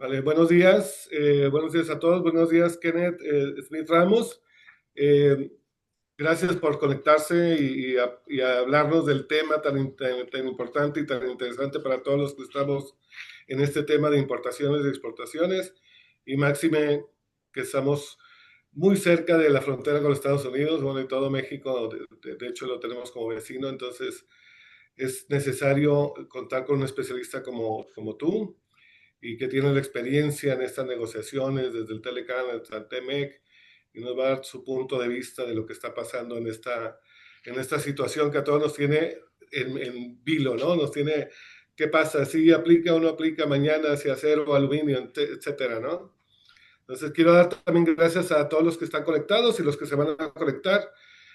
Vale, buenos días a todos, buenos días Kenneth Smith Ramos. Eh, Gracias por conectarse y a hablarnos del tema tan importante y tan interesante para todos los que estamos en este tema de importaciones y exportaciones, y máxime que estamos muy cerca de la frontera con los Estados Unidos, bueno, y todo México, de hecho lo tenemos como vecino, entonces es necesario contar con un especialista como tú y que tiene la experiencia en estas negociaciones desde el Telecan hasta el TEMEC, y nos va a dar su punto de vista de lo que está pasando en esta situación que a todos nos tiene en vilo, ¿no? Nos tiene, ¿qué pasa? Si aplica o no aplica mañana, si acero, aluminio, etcétera, ¿no? Entonces quiero dar también gracias a todos los que están conectados y los que se van a conectar,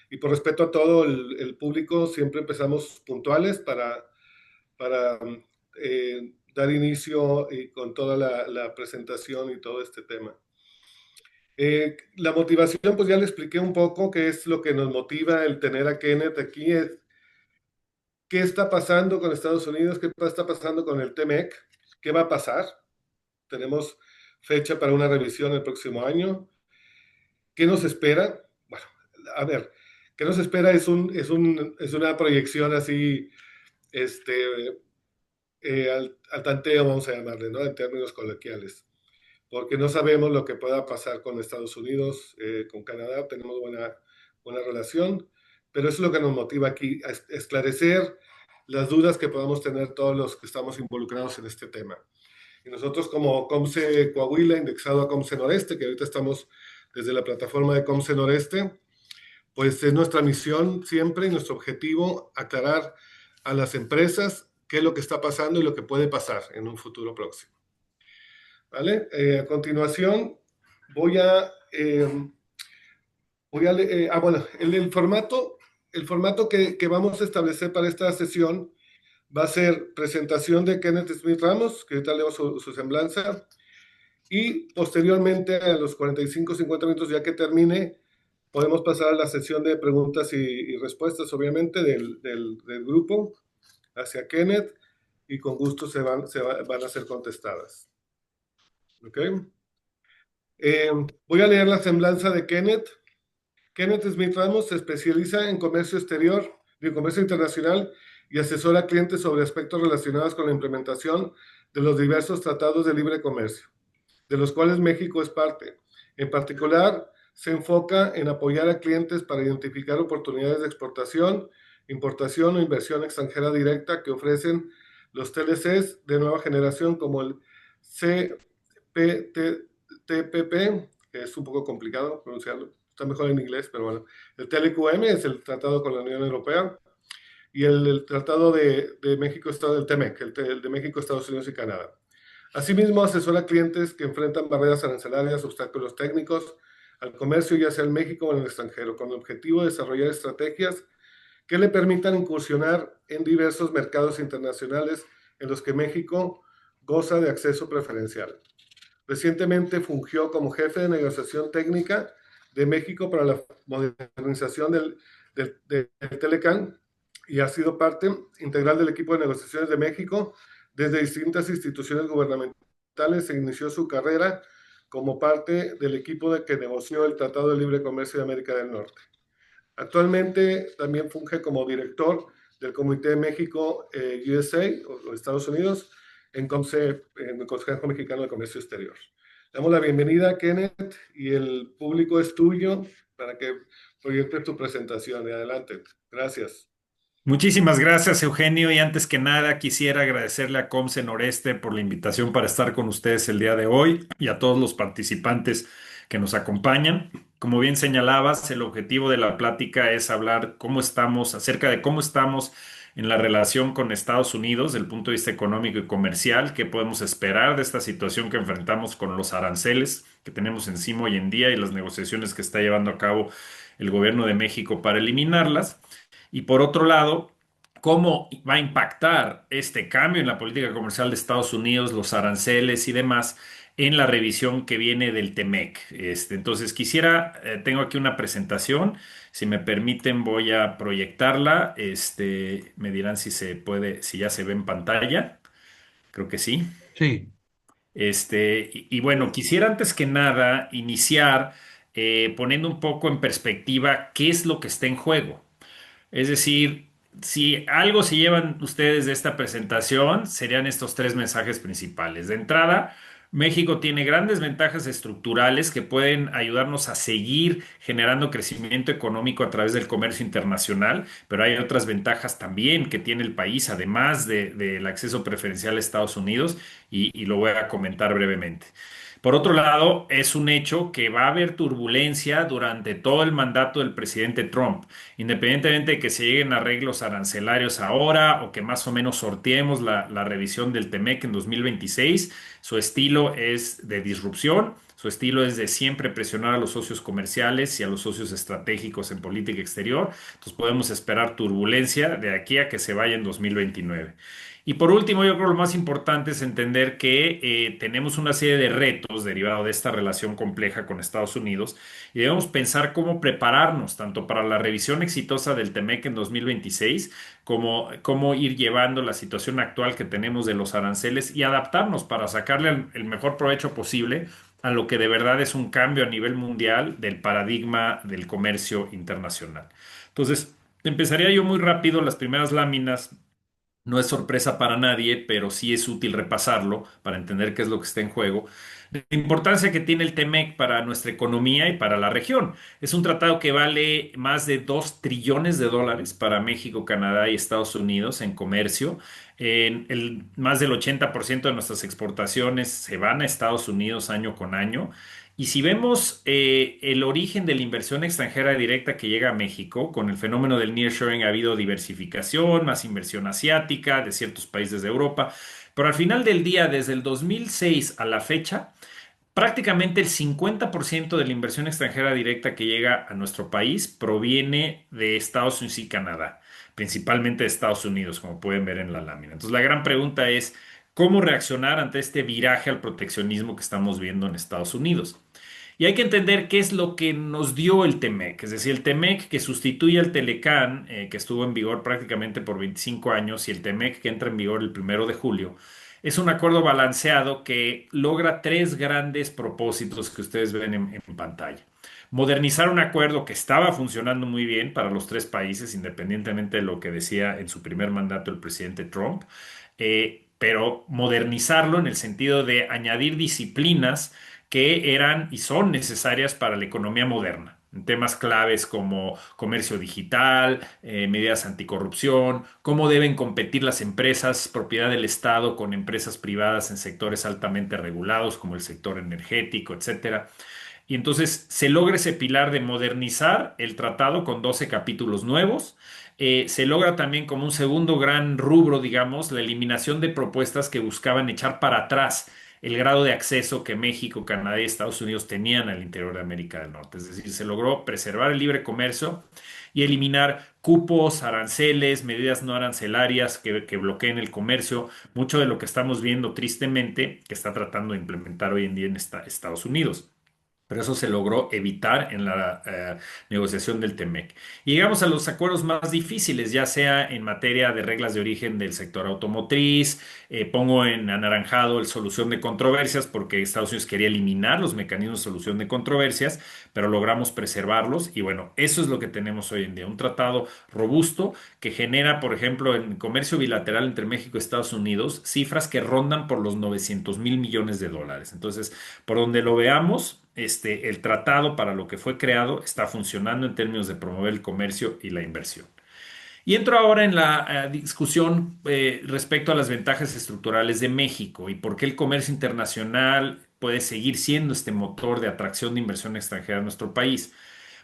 y por respeto a todo el público, siempre empezamos puntuales para dar inicio y con toda la presentación y todo este tema. La motivación, pues ya le expliqué un poco qué es lo que nos motiva el tener a Kenneth aquí, es qué está pasando con Estados Unidos, qué está pasando con el TEMEC, qué va a pasar. Tenemos fecha para una revisión el próximo año. ¿Qué nos espera? Bueno, a ver, ¿qué nos espera? Es una proyección así, este, al tanteo, vamos a llamarle, ¿no? En términos coloquiales, porque no sabemos lo que pueda pasar con Estados Unidos, con Canadá, tenemos buena relación, pero eso es lo que nos motiva aquí, a esclarecer las dudas que podamos tener todos los que estamos involucrados en este tema. Y nosotros como Comce Coahuila, indexado a Comce Noreste, que ahorita estamos desde la plataforma de Comce Noreste, pues es nuestra misión siempre y nuestro objetivo aclarar a las empresas qué es lo que está pasando y lo que puede pasar en un futuro próximo. ¿Vale? A continuación voy a, bueno, el formato que vamos a establecer para esta sesión va a ser presentación de Kenneth Smith Ramos, que ahorita leo su semblanza, y posteriormente a los 45-50 minutos ya que termine, podemos pasar a la sesión de preguntas y respuestas, obviamente, del grupo hacia Kenneth, y con gusto van a ser contestadas. ¿Ok? Voy a leer la semblanza de Kenneth. Kenneth Smith Ramos se especializa en comercio exterior y comercio internacional y asesora a clientes sobre aspectos relacionados con la implementación de los diversos tratados de libre comercio, de los cuales México es parte. En particular, se enfoca en apoyar a clientes para identificar oportunidades de exportación, importación o inversión extranjera directa que ofrecen los TLCs de nueva generación como el CPTPP, que es un poco complicado pronunciarlo, está mejor en inglés, pero bueno. El TLQM es el tratado con la Unión Europea, y el tratado de México, el TEMEC, el de México, Estados Unidos y Canadá. Asimismo, asesora a clientes que enfrentan barreras arancelarias, obstáculos técnicos al comercio, ya sea en México o en el extranjero, con el objetivo de desarrollar estrategias que le permitan incursionar en diversos mercados internacionales en los que México goza de acceso preferencial. Recientemente fungió como jefe de negociación técnica de México para la modernización del Telecan, y ha sido parte integral del equipo de negociaciones de México desde distintas instituciones gubernamentales. Se inició su carrera como parte del equipo que negoció el Tratado de Libre Comercio de América del Norte. Actualmente también funge como director del Comité de México USA o Estados Unidos en el Consejo Mexicano de Comercio Exterior. Damos la bienvenida, Kenneth, y el público es tuyo para que proyectes tu presentación. Y adelante. Gracias. Muchísimas gracias, Eugenio. Y antes que nada, quisiera agradecerle a Comce Noreste por la invitación para estar con ustedes el día de hoy y a todos los participantes que nos acompañan. Como bien señalabas, el objetivo de la plática es hablar cómo estamos, acerca de cómo estamos en la relación con Estados Unidos desde el punto de vista económico y comercial, qué podemos esperar de esta situación que enfrentamos con los aranceles que tenemos encima hoy en día y las negociaciones que está llevando a cabo el gobierno de México para eliminarlas. Y por otro lado, cómo va a impactar este cambio en la política comercial de Estados Unidos, los aranceles y demás, en la revisión que viene del TEMEC. Entonces, tengo aquí una presentación. Si me permiten, voy a proyectarla. Me dirán si se puede, si ya se ve en pantalla. Creo que sí. Sí, Y bueno, quisiera antes que nada iniciar poniendo un poco en perspectiva qué es lo que está en juego. Es decir, si algo se llevan ustedes de esta presentación, serían estos tres mensajes principales. De entrada, México tiene grandes ventajas estructurales que pueden ayudarnos a seguir generando crecimiento económico a través del comercio internacional, pero hay otras ventajas también que tiene el país, además del acceso preferencial a Estados Unidos, y lo voy a comentar brevemente. Por otro lado, es un hecho que va a haber turbulencia durante todo el mandato del presidente Trump. Independientemente de que se lleguen a arreglos arancelarios ahora o que más o menos sorteemos la revisión del TEMEC en 2026, su estilo es de disrupción, su estilo es de siempre presionar a los socios comerciales y a los socios estratégicos en política exterior. Entonces podemos esperar turbulencia de aquí a que se vaya en 2029. Y por último, yo creo que lo más importante es entender que tenemos una serie de retos derivados de esta relación compleja con Estados Unidos y debemos pensar cómo prepararnos tanto para la revisión exitosa del TEMEC en 2026 como cómo ir llevando la situación actual que tenemos de los aranceles y adaptarnos para sacarle el mejor provecho posible a lo que de verdad es un cambio a nivel mundial del paradigma del comercio internacional. Entonces, empezaría yo muy rápido las primeras láminas. No es sorpresa para nadie, pero sí es útil repasarlo para entender qué es lo que está en juego. La importancia que tiene el TEMEC para nuestra economía y para la región. Es un tratado que vale más de 2 trillones de dólares para México, Canadá y Estados Unidos en comercio. Más del 80% de nuestras exportaciones se van a Estados Unidos año con año. Y si vemos el origen de la inversión extranjera directa que llega a México, con el fenómeno del nearshoring ha habido diversificación, más inversión asiática de ciertos países de Europa, pero al final del día, desde el 2006 a la fecha, prácticamente el 50% de la inversión extranjera directa que llega a nuestro país proviene de Estados Unidos y Canadá, principalmente de Estados Unidos, como pueden ver en la lámina. Entonces, la gran pregunta es, ¿cómo reaccionar ante este viraje al proteccionismo que estamos viendo en Estados Unidos? Y hay que entender qué es lo que nos dio el TEMEC, es decir, el TEMEC que sustituye al Telecán, que estuvo en vigor prácticamente por 25 años, y el TEMEC que entra en vigor el 1 de julio, es un acuerdo balanceado que logra tres grandes propósitos que ustedes ven en pantalla. Modernizar un acuerdo que estaba funcionando muy bien para los tres países, independientemente de lo que decía en su primer mandato el presidente Trump, pero modernizarlo en el sentido de añadir disciplinas que eran y son necesarias para la economía moderna, en temas claves como comercio digital, medidas anticorrupción, cómo deben competir las empresas propiedad del Estado con empresas privadas en sectores altamente regulados como el sector energético, etcétera. Y entonces se logra ese pilar de modernizar el tratado con 12 capítulos nuevos. Se logra también como un segundo gran rubro, digamos, la eliminación de propuestas que buscaban echar para atrás el grado de acceso que México, Canadá y Estados Unidos tenían al interior de América del Norte. Es decir, se logró preservar el libre comercio y eliminar cupos, aranceles, medidas no arancelarias que bloqueen el comercio, mucho de lo que estamos viendo tristemente que está tratando de implementar hoy en día en Estados Unidos. Pero eso se logró evitar en la negociación del TEMEC. Y llegamos a los acuerdos más difíciles, ya sea en materia de reglas de origen del sector automotriz, pongo en anaranjado el solución de controversias, porque Estados Unidos quería eliminar los mecanismos de solución de controversias, pero logramos preservarlos. Y bueno, eso es lo que tenemos hoy en día, un tratado robusto que genera, por ejemplo, en comercio bilateral entre México y Estados Unidos, cifras que rondan por los 900.000 millones de dólares. Entonces, por donde lo veamos, el tratado para lo que fue creado está funcionando en términos de promover el comercio y la inversión. Y entro ahora en la discusión respecto a las ventajas estructurales de México y por qué el comercio internacional puede seguir siendo este motor de atracción de inversión extranjera a nuestro país.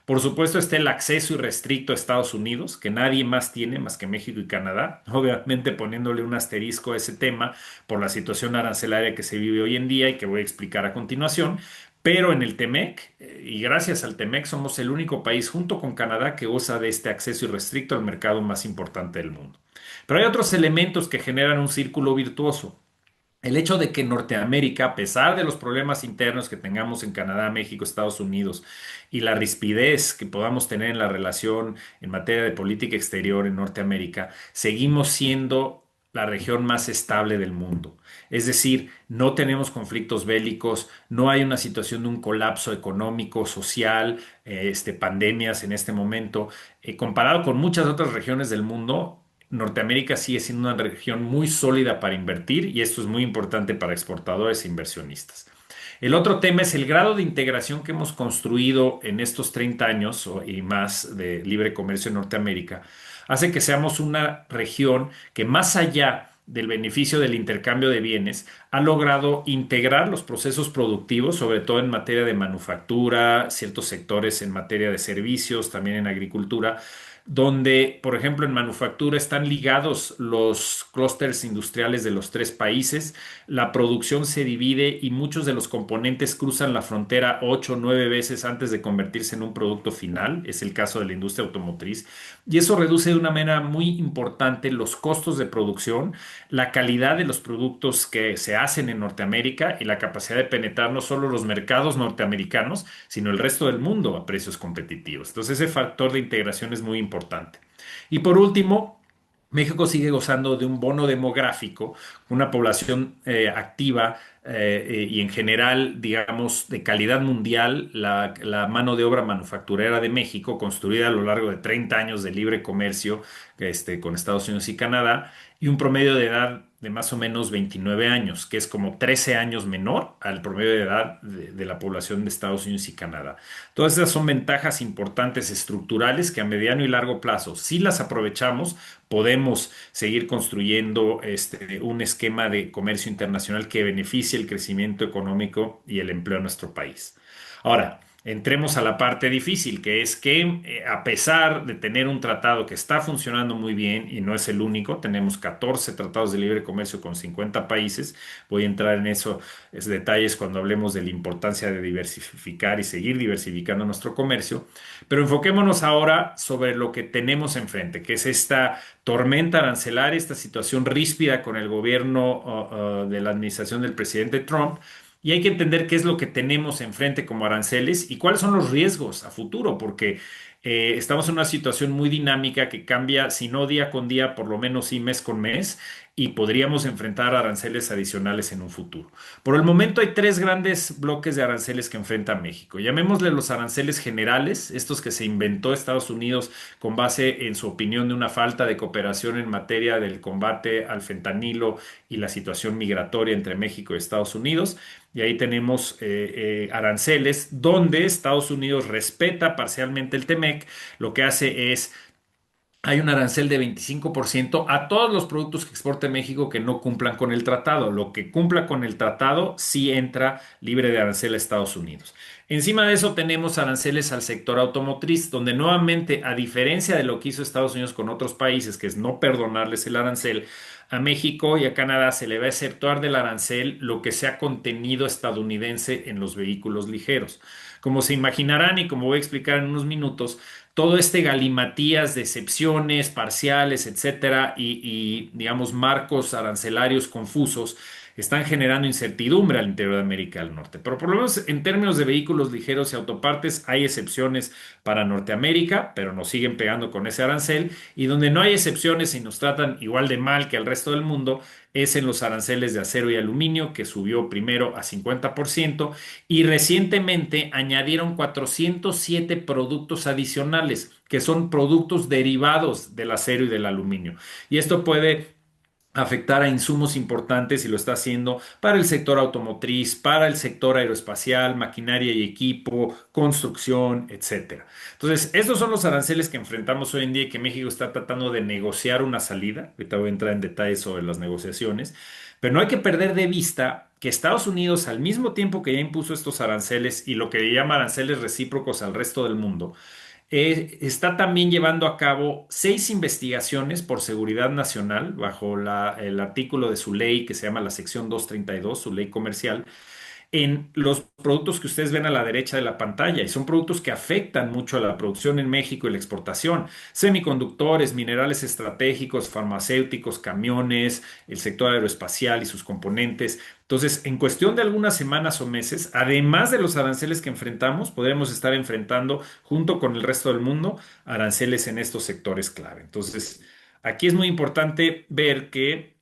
Por supuesto está el acceso irrestricto a Estados Unidos, que nadie más tiene más que México y Canadá, obviamente poniéndole un asterisco a ese tema por la situación arancelaria que se vive hoy en día y que voy a explicar a continuación. Pero en el TEMEC, y gracias al TEMEC, somos el único país junto con Canadá que goza de este acceso irrestricto al mercado más importante del mundo. Pero hay otros elementos que generan un círculo virtuoso. El hecho de que Norteamérica, a pesar de los problemas internos que tengamos en Canadá, México, Estados Unidos y la rispidez que podamos tener en la relación en materia de política exterior en Norteamérica, seguimos siendo la región más estable del mundo. Es decir, no tenemos conflictos bélicos, no hay una situación de un colapso económico, social, pandemias en este momento. Comparado con muchas otras regiones del mundo, Norteamérica sigue siendo una región muy sólida para invertir y esto es muy importante para exportadores e inversionistas. El otro tema es el grado de integración que hemos construido en estos 30 años y más de libre comercio en Norteamérica. Hace que seamos una región que más allá del beneficio del intercambio de bienes, ha logrado integrar los procesos productivos, sobre todo en materia de manufactura, ciertos sectores en materia de servicios, también en agricultura, donde, por ejemplo, en manufactura están ligados los clústeres industriales de los tres países, la producción se divide y muchos de los componentes cruzan la frontera 8 o 9 veces antes de convertirse en un producto final, es el caso de la industria automotriz, y eso reduce de una manera muy importante los costos de producción, la calidad de los productos que se hacen en Norteamérica y la capacidad de penetrar no solo los mercados norteamericanos, sino el resto del mundo a precios competitivos. Entonces ese factor de integración es muy importante. Y por último, México sigue gozando de un bono demográfico, una población activa y en general, digamos, de calidad mundial. La mano de obra manufacturera de México, construida a lo largo de 30 años de libre comercio con Estados Unidos y Canadá, y un promedio de edad de más o menos 29 años, que es como 13 años menor al promedio de edad de la población de Estados Unidos y Canadá. Todas esas son ventajas importantes estructurales que a mediano y largo plazo, si las aprovechamos, podemos seguir construyendo un esquema de comercio internacional que beneficie el crecimiento económico y el empleo en nuestro país. Ahora, entremos a la parte difícil, que es que a pesar de tener un tratado que está funcionando muy bien y no es el único, tenemos 14 tratados de libre comercio con 50 países. Voy a entrar en esos detalles cuando hablemos de la importancia de diversificar y seguir diversificando nuestro comercio. Pero enfoquémonos ahora sobre lo que tenemos enfrente, que es esta tormenta arancelaria, esta situación ríspida con el gobierno de la administración del presidente Trump. Y hay que entender qué es lo que tenemos enfrente como aranceles y cuáles son los riesgos a futuro, porque estamos en una situación muy dinámica que cambia, si no día con día, por lo menos sí mes con mes, y podríamos enfrentar aranceles adicionales en un futuro. Por el momento hay tres grandes bloques de aranceles que enfrenta México. Llamémosle los aranceles generales, estos que se inventó Estados Unidos con base en su opinión de una falta de cooperación en materia del combate al fentanilo y la situación migratoria entre México y Estados Unidos. Y ahí tenemos aranceles donde Estados Unidos respeta parcialmente el TEMEC. Lo que hace es hay un arancel de 25% a todos los productos que exporte México que no cumplan con el tratado. Lo que cumpla con el tratado sí entra libre de arancel a Estados Unidos. Encima de eso tenemos aranceles al sector automotriz, donde nuevamente, a diferencia de lo que hizo Estados Unidos con otros países, que es no perdonarles el arancel, a México y a Canadá se le va a exceptuar del arancel lo que sea contenido estadounidense en los vehículos ligeros. Como se imaginarán y como voy a explicar en unos minutos, todo este galimatías de excepciones parciales, etcétera, digamos marcos arancelarios confusos están generando incertidumbre al interior de América del Norte. Pero por lo menos en términos de vehículos ligeros y autopartes hay excepciones para Norteamérica, pero nos siguen pegando con ese arancel. Y donde no hay excepciones y nos tratan igual de mal que al resto del mundo es en los aranceles de acero y aluminio, que subió primero a 50% y recientemente añadieron 407 productos adicionales, que son productos derivados del acero y del aluminio. Y esto puede afectar a insumos importantes y lo está haciendo para el sector automotriz, para el sector aeroespacial, maquinaria y equipo, construcción, etcétera. Entonces, estos son los aranceles que enfrentamos hoy en día y que México está tratando de negociar una salida. Ahorita voy a entrar en detalles sobre las negociaciones, pero no hay que perder de vista que Estados Unidos, al mismo tiempo que ya impuso estos aranceles y lo que llama aranceles recíprocos al resto del mundo, está también llevando a cabo 6 investigaciones por seguridad nacional bajo el artículo de su ley que se llama la sección 232, su ley comercial, en los productos que ustedes ven a la derecha de la pantalla y son productos que afectan mucho a la producción en México y la exportación. Semiconductores, minerales estratégicos, farmacéuticos, camiones, el sector aeroespacial y sus componentes. Entonces, en cuestión de algunas semanas o meses, además de los aranceles que enfrentamos, podremos estar enfrentando, junto con el resto del mundo, aranceles en estos sectores clave. Entonces, aquí es muy importante ver que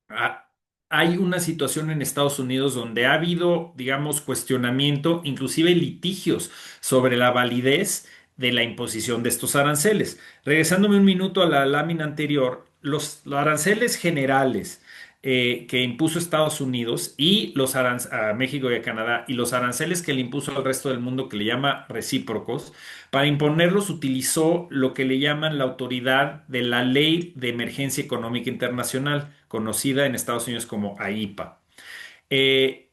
ah, hay una situación en Estados Unidos donde ha habido, digamos, cuestionamiento, inclusive litigios sobre la validez de la imposición de estos aranceles. Regresándome un minuto a la lámina anterior, los aranceles generales que impuso Estados Unidos y a México y a Canadá y los aranceles que le impuso al resto del mundo que le llama recíprocos, para imponerlos utilizó lo que le llaman la autoridad de la Ley de Emergencia Económica Internacional, conocida en Estados Unidos como AIPA. Eh,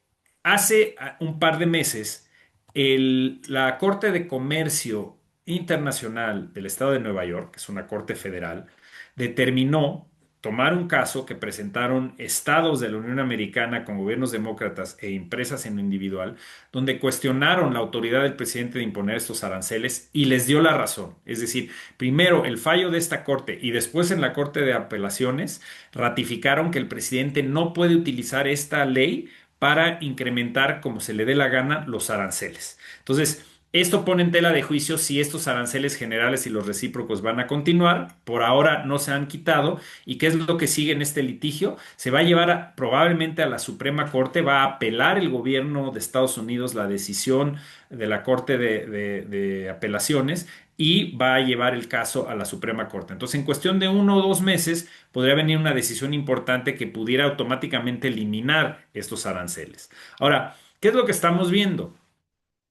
Hace un par de meses, la Corte de Comercio Internacional del Estado de Nueva York, que es una corte federal, determinó tomar un caso que presentaron estados de la Unión Americana con gobiernos demócratas e empresas en lo individual, donde cuestionaron la autoridad del presidente de imponer estos aranceles y les dio la razón. Es decir, primero el fallo de esta corte y después en la Corte de Apelaciones ratificaron que el presidente no puede utilizar esta ley para incrementar, como se le dé la gana, los aranceles. Entonces, esto pone en tela de juicio si estos aranceles generales y los recíprocos van a continuar. Por ahora no se han quitado. ¿Y qué es lo que sigue en este litigio? Se va a llevar probablemente a la Suprema Corte, va a apelar el gobierno de Estados Unidos la decisión de la Corte de Apelaciones y va a llevar el caso a la Suprema Corte. Entonces, en cuestión de 1 o 2 meses, podría venir una decisión importante que pudiera automáticamente eliminar estos aranceles. Ahora, ¿qué es lo que estamos viendo?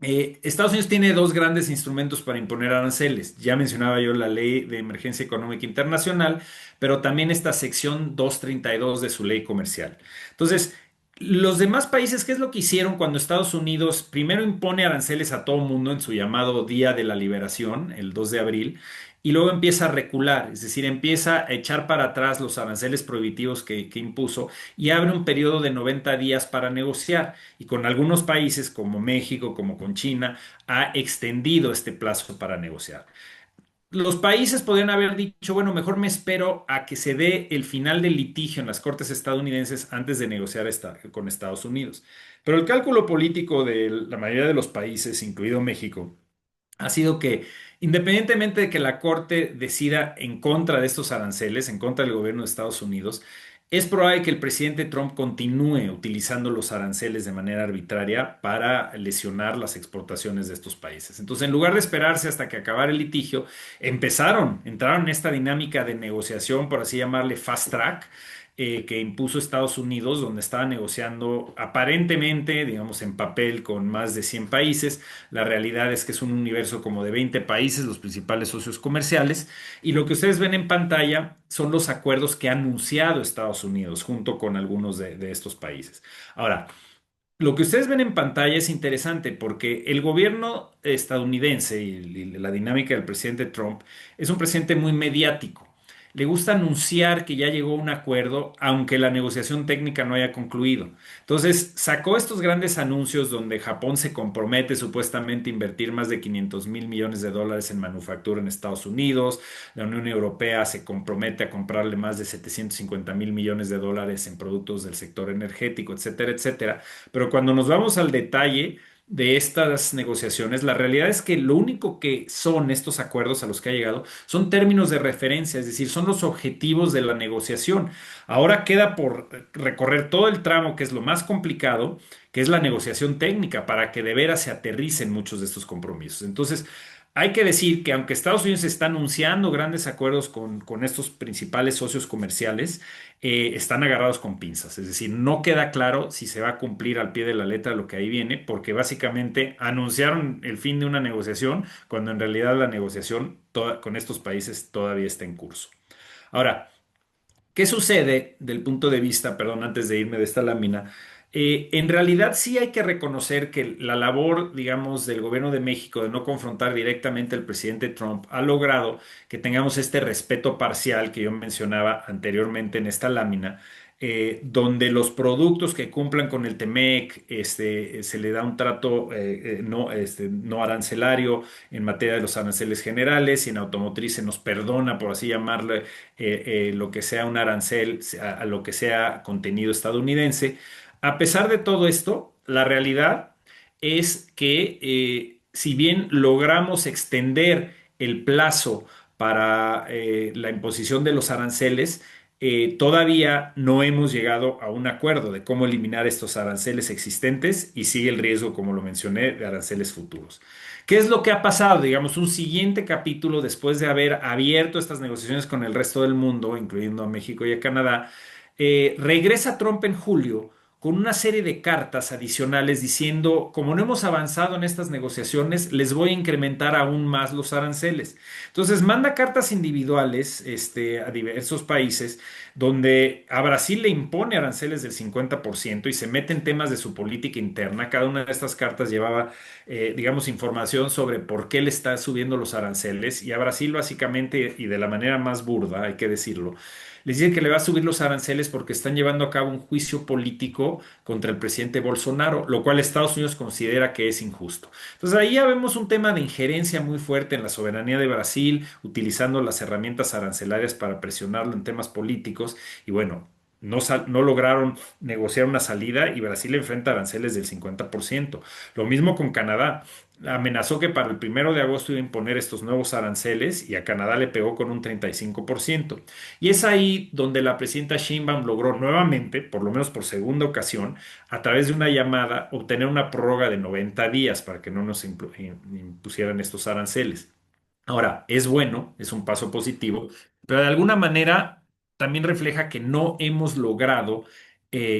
Estados Unidos tiene dos grandes instrumentos para imponer aranceles. Ya mencionaba yo la Ley de Emergencia Económica Internacional, pero también esta sección 232 de su ley comercial. Entonces, los demás países, ¿qué es lo que hicieron cuando Estados Unidos primero impone aranceles a todo mundo en su llamado Día de la Liberación, el 2 de abril, y luego empieza a recular, es decir, empieza a echar para atrás los aranceles prohibitivos que impuso y abre un periodo de 90 días para negociar? Y con algunos países como México, como con China, ha extendido este plazo para negociar. Los países podrían haber dicho, bueno, mejor me espero a que se dé el final del litigio en las cortes estadounidenses antes de negociar con Estados Unidos. Pero el cálculo político de la mayoría de los países, incluido México, ha sido que independientemente de que la Corte decida en contra de estos aranceles, en contra del gobierno de Estados Unidos, es probable que el presidente Trump continúe utilizando los aranceles de manera arbitraria para lesionar las exportaciones de estos países. Entonces, en lugar de esperarse hasta que acabara el litigio, entraron en esta dinámica de negociación, por así llamarle fast track, que impuso Estados Unidos, donde estaba negociando aparentemente, digamos, en papel con más de 100 países. La realidad es que es un universo como de 20 países, los principales socios comerciales, y lo que ustedes ven en pantalla son los acuerdos que ha anunciado Estados Unidos junto con algunos de estos países. Ahora, lo que ustedes ven en pantalla es interesante porque el gobierno estadounidense y la dinámica del presidente Trump es un presidente muy mediático. Le gusta anunciar que ya llegó a un acuerdo, aunque la negociación técnica no haya concluido. Entonces, sacó estos grandes anuncios donde Japón se compromete supuestamente a invertir más de 500.000 millones de dólares en manufactura en Estados Unidos. La Unión Europea se compromete a comprarle más de 750.000 millones de dólares en productos del sector energético, etcétera, etcétera. Pero cuando nos vamos al detalle de estas negociaciones, la realidad es que lo único que son estos acuerdos a los que ha llegado son términos de referencia, es decir, son los objetivos de la negociación. Ahora queda por recorrer todo el tramo que es lo más complicado, que es la negociación técnica, para que de veras se aterricen muchos de estos compromisos. Entonces, hay que decir que aunque Estados Unidos está anunciando grandes acuerdos con estos principales socios comerciales, están agarrados con pinzas. Es decir, no queda claro si se va a cumplir al pie de la letra lo que ahí viene, porque básicamente anunciaron el fin de una negociación cuando en realidad la negociación con estos países todavía está en curso. Ahora, ¿qué sucede del punto de vista, perdón, antes de irme de esta lámina? En realidad sí hay que reconocer que la labor, digamos, del gobierno de México de no confrontar directamente al presidente Trump ha logrado que tengamos este respeto parcial que yo mencionaba anteriormente en esta lámina, donde los productos que cumplan con el TEMEC, se le da un trato no arancelario en materia de los aranceles generales y en automotriz se nos perdona, por así llamarle, lo que sea un arancel a lo que sea contenido estadounidense. A pesar de todo esto, la realidad es que si bien logramos extender el plazo para la imposición de los aranceles, todavía no hemos llegado a un acuerdo de cómo eliminar estos aranceles existentes y sigue el riesgo, como lo mencioné, de aranceles futuros. ¿Qué es lo que ha pasado? Digamos, un siguiente capítulo después de haber abierto estas negociaciones con el resto del mundo, incluyendo a México y a Canadá. Regresa Trump en julio con una serie de cartas adicionales diciendo, como no hemos avanzado en estas negociaciones, les voy a incrementar aún más los aranceles. Entonces manda cartas individuales, a diversos países donde a Brasil le impone aranceles del 50% y se mete en temas de su política interna. Cada una de estas cartas llevaba, digamos, información sobre por qué le está subiendo los aranceles, y a Brasil básicamente, y de la manera más burda, hay que decirlo, les dicen que le va a subir los aranceles porque están llevando a cabo un juicio político contra el presidente Bolsonaro, lo cual Estados Unidos considera que es injusto. Entonces ahí ya vemos un tema de injerencia muy fuerte en la soberanía de Brasil, utilizando las herramientas arancelarias para presionarlo en temas políticos. Y bueno, no lograron negociar una salida y Brasil enfrenta aranceles del 50%. Lo mismo con Canadá. Amenazó que para el 1 de agosto iba a imponer estos nuevos aranceles y a Canadá le pegó con un 35%. Y es ahí donde la presidenta Sheinbaum logró nuevamente, por lo menos por segunda ocasión, a través de una llamada, obtener una prórroga de 90 días para que no nos impusieran estos aranceles. Ahora, es bueno, es un paso positivo, pero de alguna manera también refleja que no hemos logrado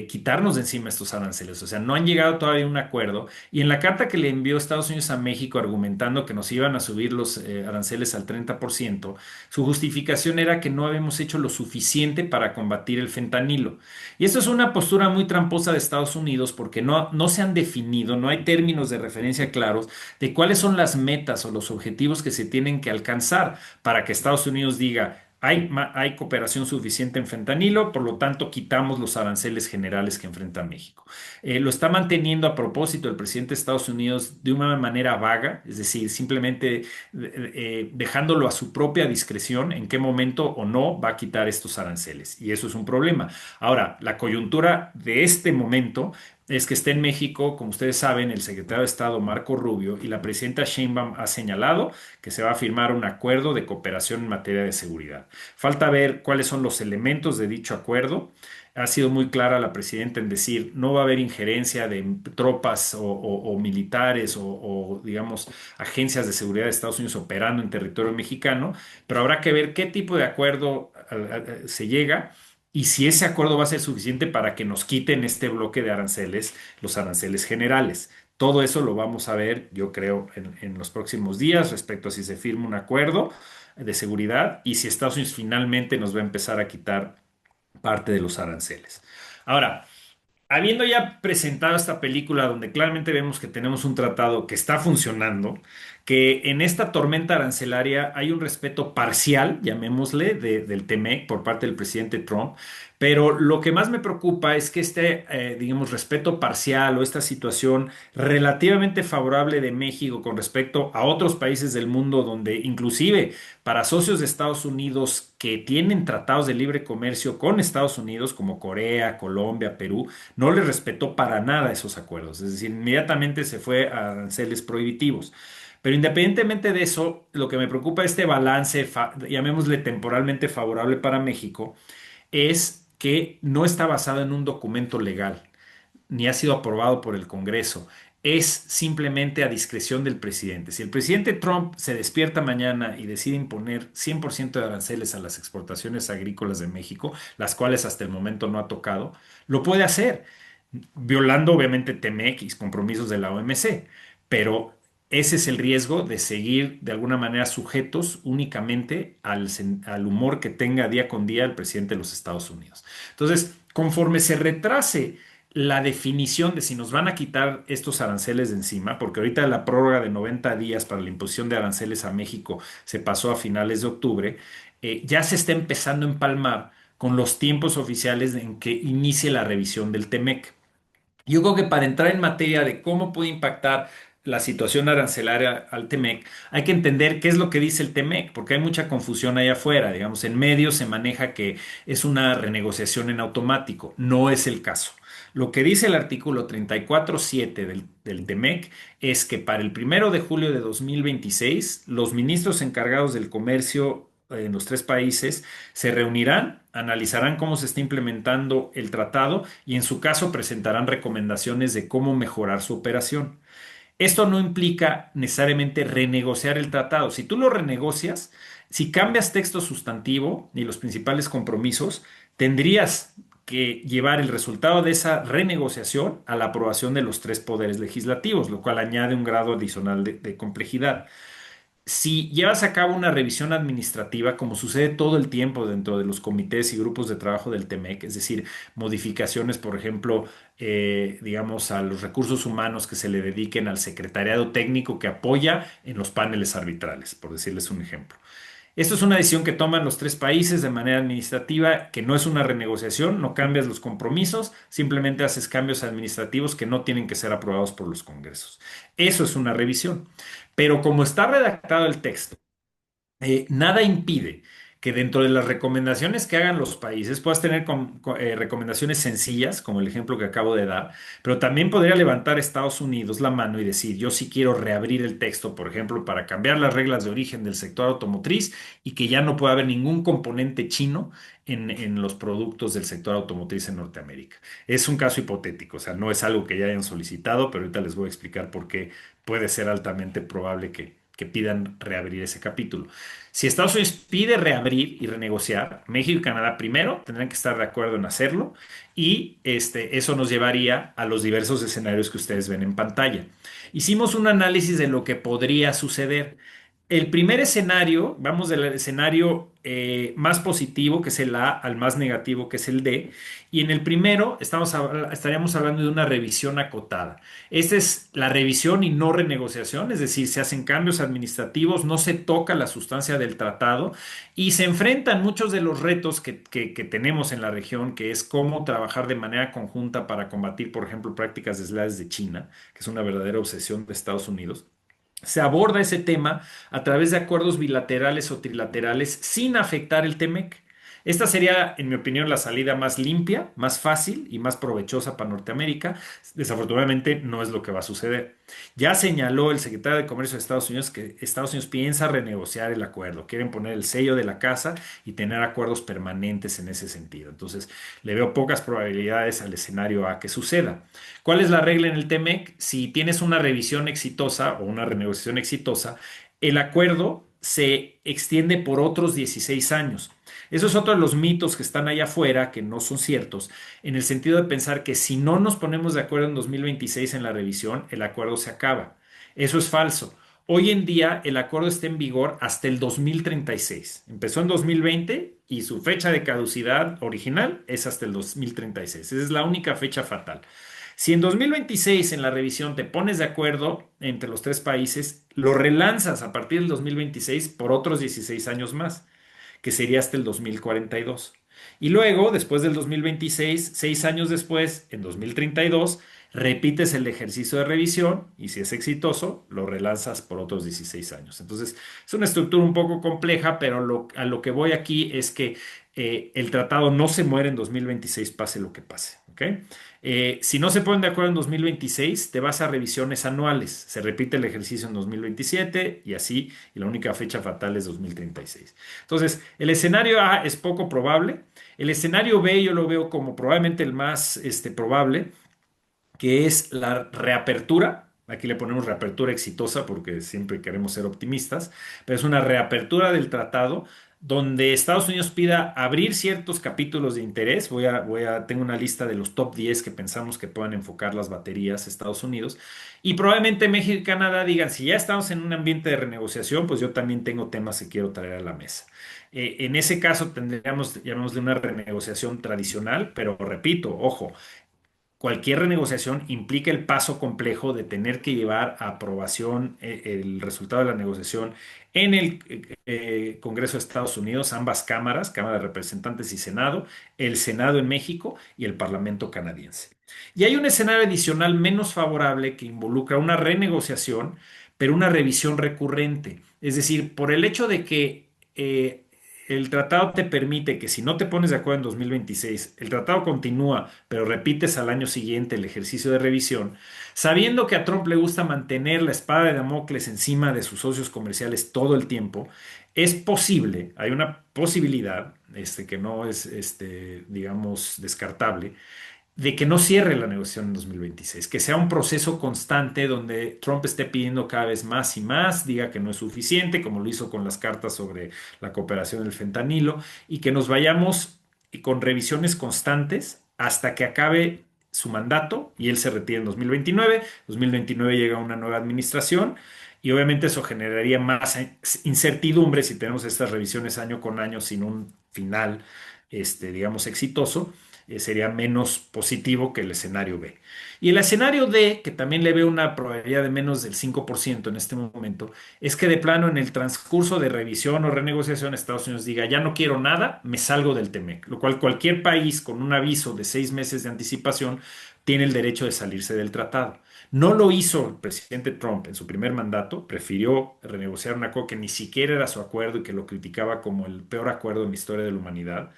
quitarnos de encima estos aranceles. O sea, no han llegado todavía a un acuerdo. Y en la carta que le envió Estados Unidos a México argumentando que nos iban a subir los aranceles al 30%, su justificación era que no habíamos hecho lo suficiente para combatir el fentanilo. Y esto es una postura muy tramposa de Estados Unidos porque no se han definido, no hay términos de referencia claros de cuáles son las metas o los objetivos que se tienen que alcanzar para que Estados Unidos diga, hay cooperación suficiente en fentanilo, por lo tanto quitamos los aranceles generales que enfrenta México. Lo está manteniendo a propósito el presidente de Estados Unidos de una manera vaga, es decir, simplemente dejándolo a su propia discreción en qué momento o no va a quitar estos aranceles. Y eso es un problema. Ahora, la coyuntura de este momento es que está en México, como ustedes saben, el secretario de Estado Marco Rubio, y la presidenta Sheinbaum ha señalado que se va a firmar un acuerdo de cooperación en materia de seguridad. Falta ver cuáles son los elementos de dicho acuerdo. Ha sido muy clara la presidenta en decir no va a haber injerencia de tropas o militares digamos, agencias de seguridad de Estados Unidos operando en territorio mexicano, pero habrá que ver qué tipo de acuerdo se llega y si ese acuerdo va a ser suficiente para que nos quiten este bloque de aranceles, los aranceles generales. Todo eso lo vamos a ver, yo creo, en los próximos días respecto a si se firma un acuerdo de seguridad y si Estados Unidos finalmente nos va a empezar a quitar parte de los aranceles. Ahora, habiendo ya presentado esta película donde claramente vemos que tenemos un tratado que está funcionando, que en esta tormenta arancelaria hay un respeto parcial, llamémosle, del TEMEC por parte del presidente Trump, pero lo que más me preocupa es que digamos, respeto parcial o esta situación relativamente favorable de México con respecto a otros países del mundo donde inclusive para socios de Estados Unidos que tienen tratados de libre comercio con Estados Unidos, como Corea, Colombia, Perú, no le respetó para nada esos acuerdos, es decir, inmediatamente se fue a aranceles prohibitivos. Pero independientemente de eso, lo que me preocupa de este balance, llamémosle temporalmente favorable para México, es que no está basado en un documento legal, ni ha sido aprobado por el Congreso. Es simplemente a discreción del presidente. Si el presidente Trump se despierta mañana y decide imponer 100% de aranceles a las exportaciones agrícolas de México, las cuales hasta el momento no ha tocado, lo puede hacer, violando obviamente TEMEC y compromisos de la OMC, pero ese es el riesgo de seguir de alguna manera sujetos únicamente al humor que tenga día con día el presidente de los Estados Unidos. Entonces, conforme se retrase la definición de si nos van a quitar estos aranceles de encima, porque ahorita la prórroga de 90 días para la imposición de aranceles a México se pasó a finales de octubre, ya se está empezando a empalmar con los tiempos oficiales en que inicie la revisión del TEMEC. Yo creo que para entrar en materia de cómo puede impactar la situación arancelaria al TEMEC, hay que entender qué es lo que dice el TEMEC, porque hay mucha confusión allá afuera. Digamos, en medios se maneja que es una renegociación en automático. No es el caso. Lo que dice el artículo 34.7 del TEMEC es que para el 1 de julio de 2026, los ministros encargados del comercio en los tres países se reunirán analizarán cómo se está implementando el tratado y en su caso presentarán recomendaciones de cómo mejorar su operación. Esto no implica necesariamente renegociar el tratado. Si tú lo renegocias, si cambias texto sustantivo y los principales compromisos, tendrías que llevar el resultado de esa renegociación a la aprobación de los tres poderes legislativos, lo cual añade un grado adicional de complejidad. Si llevas a cabo una revisión administrativa, como sucede todo el tiempo dentro de los comités y grupos de trabajo del TEMEC, es decir, modificaciones, por ejemplo, digamos, a los recursos humanos que se le dediquen al secretariado técnico que apoya en los paneles arbitrales, por decirles un ejemplo. Esto es una decisión que toman los tres países de manera administrativa, que no es una renegociación, no cambias los compromisos, simplemente haces cambios administrativos que no tienen que ser aprobados por los congresos. Eso es una revisión. Pero como está redactado el texto, nada impide que dentro de las recomendaciones que hagan los países puedas tener recomendaciones sencillas, como el ejemplo que acabo de dar, pero también podría levantar Estados Unidos la mano y decir, yo sí quiero reabrir el texto, por ejemplo, para cambiar las reglas de origen del sector automotriz y que ya no pueda haber ningún componente chino en los productos del sector automotriz en Norteamérica. Es un caso hipotético, o sea, no es algo que ya hayan solicitado, pero ahorita les voy a explicar por qué puede ser altamente probable que pidan reabrir ese capítulo. Si Estados Unidos pide reabrir y renegociar, México y Canadá primero tendrán que estar de acuerdo en hacerlo y eso nos llevaría a los diversos escenarios que ustedes ven en pantalla. Hicimos un análisis de lo que podría suceder. El primer escenario, vamos del escenario más positivo, que es el A, al más negativo, que es el D, y en el primero estaríamos hablando de una revisión acotada. Esta es la revisión y no renegociación, es decir, se hacen cambios administrativos, no se toca la sustancia del tratado y se enfrentan muchos de los retos que tenemos en la región, que es cómo trabajar de manera conjunta para combatir, por ejemplo, prácticas desleales de China, que es una verdadera obsesión de Estados Unidos. Se aborda ese tema a través de acuerdos bilaterales o trilaterales sin afectar el TEMEC. Esta sería, en mi opinión, la salida más limpia, más fácil y más provechosa para Norteamérica. Desafortunadamente, no es lo que va a suceder. Ya señaló el secretario de Comercio de Estados Unidos que Estados Unidos piensa renegociar el acuerdo. Quieren poner el sello de la casa y tener acuerdos permanentes en ese sentido. Entonces, le veo pocas probabilidades al escenario A que suceda. ¿Cuál es la regla en el TEMEC? Si tienes una revisión exitosa o una renegociación exitosa, el acuerdo se extiende por otros 16 años. Eso es otro de los mitos que están allá afuera, que no son ciertos, en el sentido de pensar que si no nos ponemos de acuerdo en 2026 en la revisión, el acuerdo se acaba. Eso es falso. Hoy en día el acuerdo está en vigor hasta el 2036. Empezó en 2020 y su fecha de caducidad original es hasta el 2036. Esa es la única fecha fatal. Si en 2026 en la revisión te pones de acuerdo entre los tres países, lo relanzas a partir del 2026 por otros 16 años más, que sería hasta el 2042. Y luego, después del 2026, 6 años después, en 2032, repites el ejercicio de revisión y si es exitoso, lo relanzas por otros 16 años. Entonces, es una estructura un poco compleja, pero a lo que voy aquí es que el tratado no se muere en 2026, pase lo que pase. ¿Ok? Si no se ponen de acuerdo en 2026, te vas a revisiones anuales. Se repite el ejercicio en 2027 y así, y la única fecha fatal es 2036. Entonces, el escenario A es poco probable. El escenario B yo lo veo como probablemente el más probable, que es la reapertura. Aquí le ponemos reapertura exitosa porque siempre queremos ser optimistas, pero es una reapertura del tratado donde Estados Unidos pida abrir ciertos capítulos de interés. Tengo una lista de los top 10 que pensamos que puedan enfocar las baterías Estados Unidos. Y probablemente México y Canadá digan, si ya estamos en un ambiente de renegociación, pues yo también tengo temas que quiero traer a la mesa. En ese caso tendríamos, llamémosle una renegociación tradicional, pero repito, ojo, cualquier renegociación implica el paso complejo de tener que llevar a aprobación el resultado de la negociación en el Congreso de Estados Unidos, ambas cámaras, Cámara de Representantes y Senado, el Senado en México y el Parlamento canadiense. Y hay un escenario adicional menos favorable que involucra una renegociación, pero una revisión recurrente. Es decir, por el hecho de que el tratado te permite que si no te pones de acuerdo en 2026, el tratado continúa, pero repites al año siguiente el ejercicio de revisión, sabiendo que a Trump le gusta mantener la espada de Damocles encima de sus socios comerciales todo el tiempo, es posible, hay una posibilidad, que no es, digamos, descartable, de que no cierre la negociación en 2026, que sea un proceso constante donde Trump esté pidiendo cada vez más y más, diga que no es suficiente, como lo hizo con las cartas sobre la cooperación del fentanilo, y que nos vayamos con revisiones constantes hasta que acabe su mandato y él se retire en 2029. 2029 llega una nueva administración. Y obviamente eso generaría más incertidumbre si tenemos estas revisiones año con año sin un final, digamos, exitoso. Sería menos positivo que el escenario B. Y el escenario D, que también le veo una probabilidad de menos del 5% en este momento, es que de plano en el transcurso de revisión o renegociación Estados Unidos diga, ya no quiero nada, me salgo del TEMEC, lo cual cualquier país con un aviso de 6 meses de anticipación tiene el derecho de salirse del tratado. No lo hizo el presidente Trump en su primer mandato, prefirió renegociar un acuerdo que ni siquiera era su acuerdo y que lo criticaba como el peor acuerdo en la historia de la humanidad.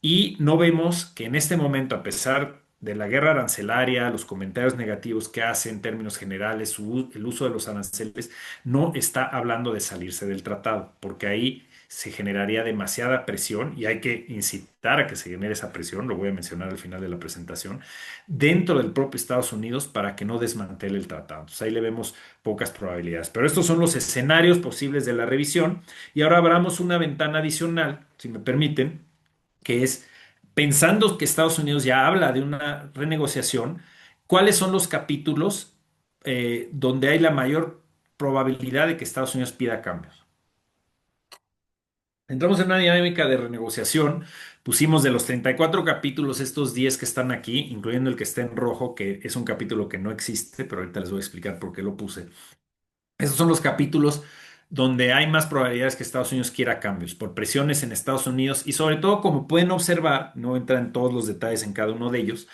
Y no vemos que en este momento, a pesar de la guerra arancelaria, los comentarios negativos que hace en términos generales, el uso de los aranceles, no está hablando de salirse del tratado, porque ahí se generaría demasiada presión y hay que incitar a que se genere esa presión, lo voy a mencionar al final de la presentación, dentro del propio Estados Unidos para que no desmantele el tratado. Entonces ahí le vemos pocas probabilidades. Pero estos son los escenarios posibles de la revisión y ahora abramos una ventana adicional, si me permiten, que es pensando que Estados Unidos ya habla de una renegociación, ¿cuáles son los capítulos donde hay la mayor probabilidad de que Estados Unidos pida cambios? Entramos en una dinámica de renegociación, pusimos de los 34 capítulos estos 10 que están aquí, incluyendo el que está en rojo, que es un capítulo que no existe, pero ahorita les voy a explicar por qué lo puse. Esos son los capítulos donde hay más probabilidades que Estados Unidos quiera cambios, por presiones en Estados Unidos y sobre todo, como pueden observar, no entra en todos los detalles en cada uno de ellos,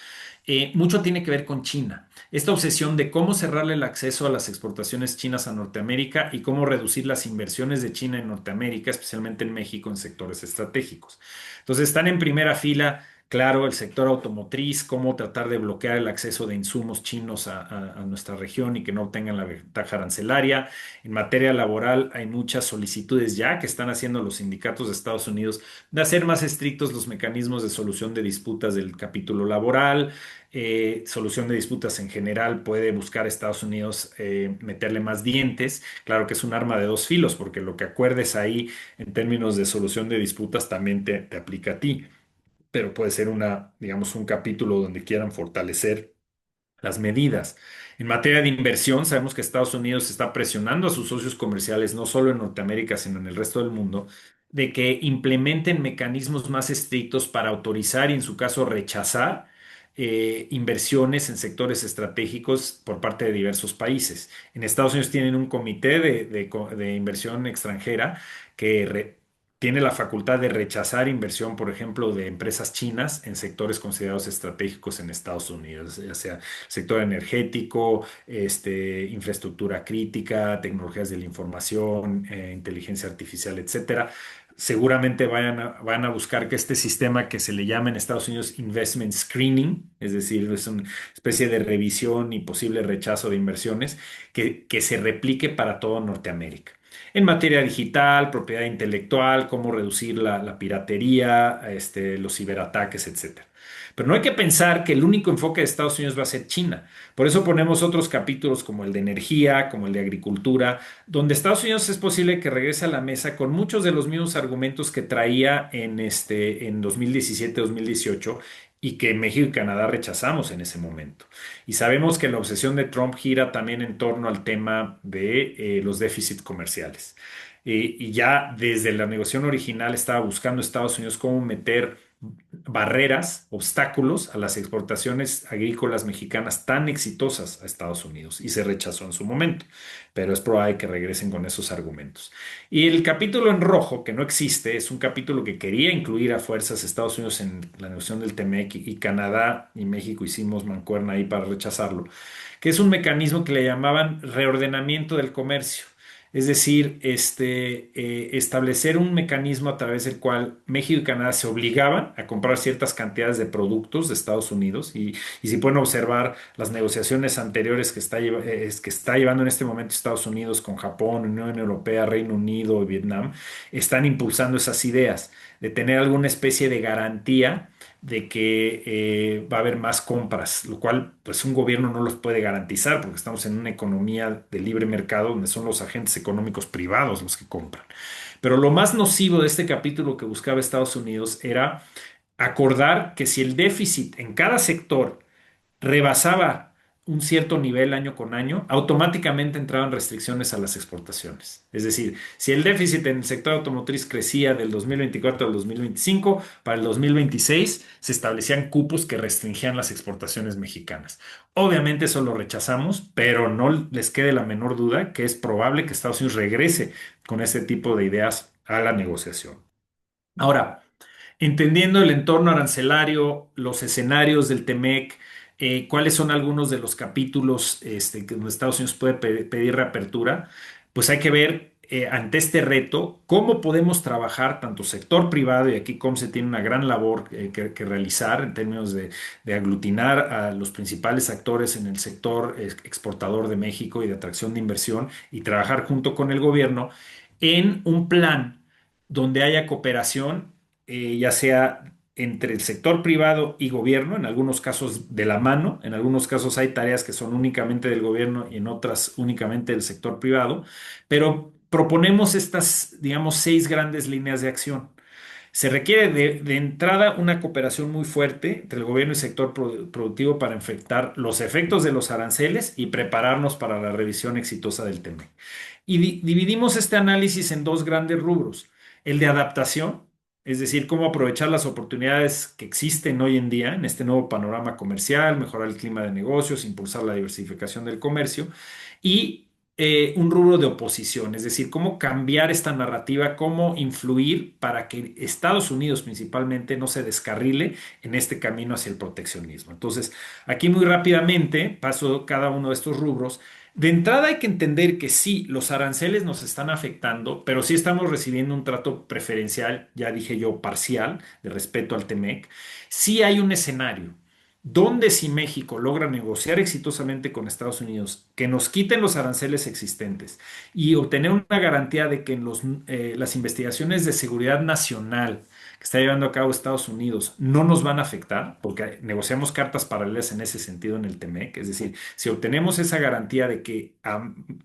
mucho tiene que ver con China. Esta obsesión de cómo cerrarle el acceso a las exportaciones chinas a Norteamérica y cómo reducir las inversiones de China en Norteamérica, especialmente en México, en sectores estratégicos. Entonces, están en primera fila. Claro, el sector automotriz, cómo tratar de bloquear el acceso de insumos chinos a nuestra región y que no obtengan la ventaja arancelaria. En materia laboral, hay muchas solicitudes ya que están haciendo los sindicatos de Estados Unidos de hacer más estrictos los mecanismos de solución de disputas del capítulo laboral. Solución de disputas en general puede buscar Estados Unidos meterle más dientes. Claro que es un arma de dos filos, porque lo que acuerdes ahí en términos de solución de disputas también te aplica a ti, pero puede ser digamos, un capítulo donde quieran fortalecer las medidas. En materia de inversión, sabemos que Estados Unidos está presionando a sus socios comerciales, no solo en Norteamérica, sino en el resto del mundo, de que implementen mecanismos más estrictos para autorizar y, en su caso, rechazar inversiones en sectores estratégicos por parte de diversos países. En Estados Unidos tienen un comité de inversión extranjera que tiene la facultad de rechazar inversión, por ejemplo, de empresas chinas en sectores considerados estratégicos en Estados Unidos, ya sea sector energético, infraestructura crítica, tecnologías de la información, inteligencia artificial, etcétera. Seguramente van a buscar que este sistema que se le llama en Estados Unidos Investment Screening, es decir, es una especie de revisión y posible rechazo de inversiones, que se replique para toda Norteamérica. En materia digital, propiedad intelectual, cómo reducir la piratería, los ciberataques, etcétera. Pero no hay que pensar que el único enfoque de Estados Unidos va a ser China. Por eso ponemos otros capítulos como el de energía, como el de agricultura, donde Estados Unidos es posible que regrese a la mesa con muchos de los mismos argumentos que traía en 2017-2018 y que México y Canadá rechazamos en ese momento. Y sabemos que la obsesión de Trump gira también en torno al tema de los déficits comerciales. Y ya desde la negociación original estaba buscando Estados Unidos cómo meter barreras, obstáculos a las exportaciones agrícolas mexicanas tan exitosas a Estados Unidos y se rechazó en su momento, pero es probable que regresen con esos argumentos. Y el capítulo en rojo, que no existe, es un capítulo que quería incluir a fuerzas Estados Unidos en la negociación del TEMEC y Canadá y México hicimos mancuerna ahí para rechazarlo, que es un mecanismo que le llamaban reordenamiento del comercio. Es decir, establecer un mecanismo a través del cual México y Canadá se obligaban a comprar ciertas cantidades de productos de Estados Unidos y si pueden observar las negociaciones anteriores que está llevando en este momento Estados Unidos con Japón, Unión Europea, Reino Unido y Vietnam, están impulsando esas ideas de tener alguna especie de garantía de que va a haber más compras, lo cual pues un gobierno no los puede garantizar porque estamos en una economía de libre mercado donde son los agentes económicos privados los que compran. Pero lo más nocivo de este capítulo que buscaba Estados Unidos era acordar que si el déficit en cada sector rebasaba un cierto nivel año con año, automáticamente entraban restricciones a las exportaciones. Es decir, si el déficit en el sector automotriz crecía del 2024 al 2025, para el 2026 se establecían cupos que restringían las exportaciones mexicanas. Obviamente eso lo rechazamos, pero no les quede la menor duda que es probable que Estados Unidos regrese con ese tipo de ideas a la negociación. Ahora, entendiendo el entorno arancelario, los escenarios del TEMEC, cuáles son algunos de los capítulos que donde Estados Unidos puede pedir reapertura, pues hay que ver ante este reto cómo podemos trabajar tanto sector privado, y aquí COMSE tiene una gran labor que realizar en términos de aglutinar a los principales actores en el sector exportador de México y de atracción de inversión y trabajar junto con el gobierno en un plan donde haya cooperación, ya sea entre el sector privado y gobierno, en algunos casos de la mano, en algunos casos hay tareas que son únicamente del gobierno y en otras únicamente del sector privado, pero proponemos estas, digamos, 6 grandes líneas de acción. Se requiere de entrada una cooperación muy fuerte entre el gobierno y el sector productivo para enfrentar los efectos de los aranceles y prepararnos para la revisión exitosa del tema. Y dividimos este análisis en 2 grandes rubros. El de adaptación, es decir, cómo aprovechar las oportunidades que existen hoy en día en este nuevo panorama comercial, mejorar el clima de negocios, impulsar la diversificación del comercio. Y un rubro de oposición, es decir, cómo cambiar esta narrativa, cómo influir para que Estados Unidos principalmente no se descarrile en este camino hacia el proteccionismo. Entonces, aquí muy rápidamente paso cada uno de estos rubros. De entrada hay que entender que sí, los aranceles nos están afectando, pero sí estamos recibiendo un trato preferencial, ya dije yo, parcial, de respeto al TEMEC. Sí hay un escenario donde si México logra negociar exitosamente con Estados Unidos, que nos quiten los aranceles existentes y obtener una garantía de que en las investigaciones de seguridad nacional que está llevando a cabo Estados Unidos no nos van a afectar, porque negociamos cartas paralelas en ese sentido en el TEMEC, es decir, si obtenemos esa garantía de que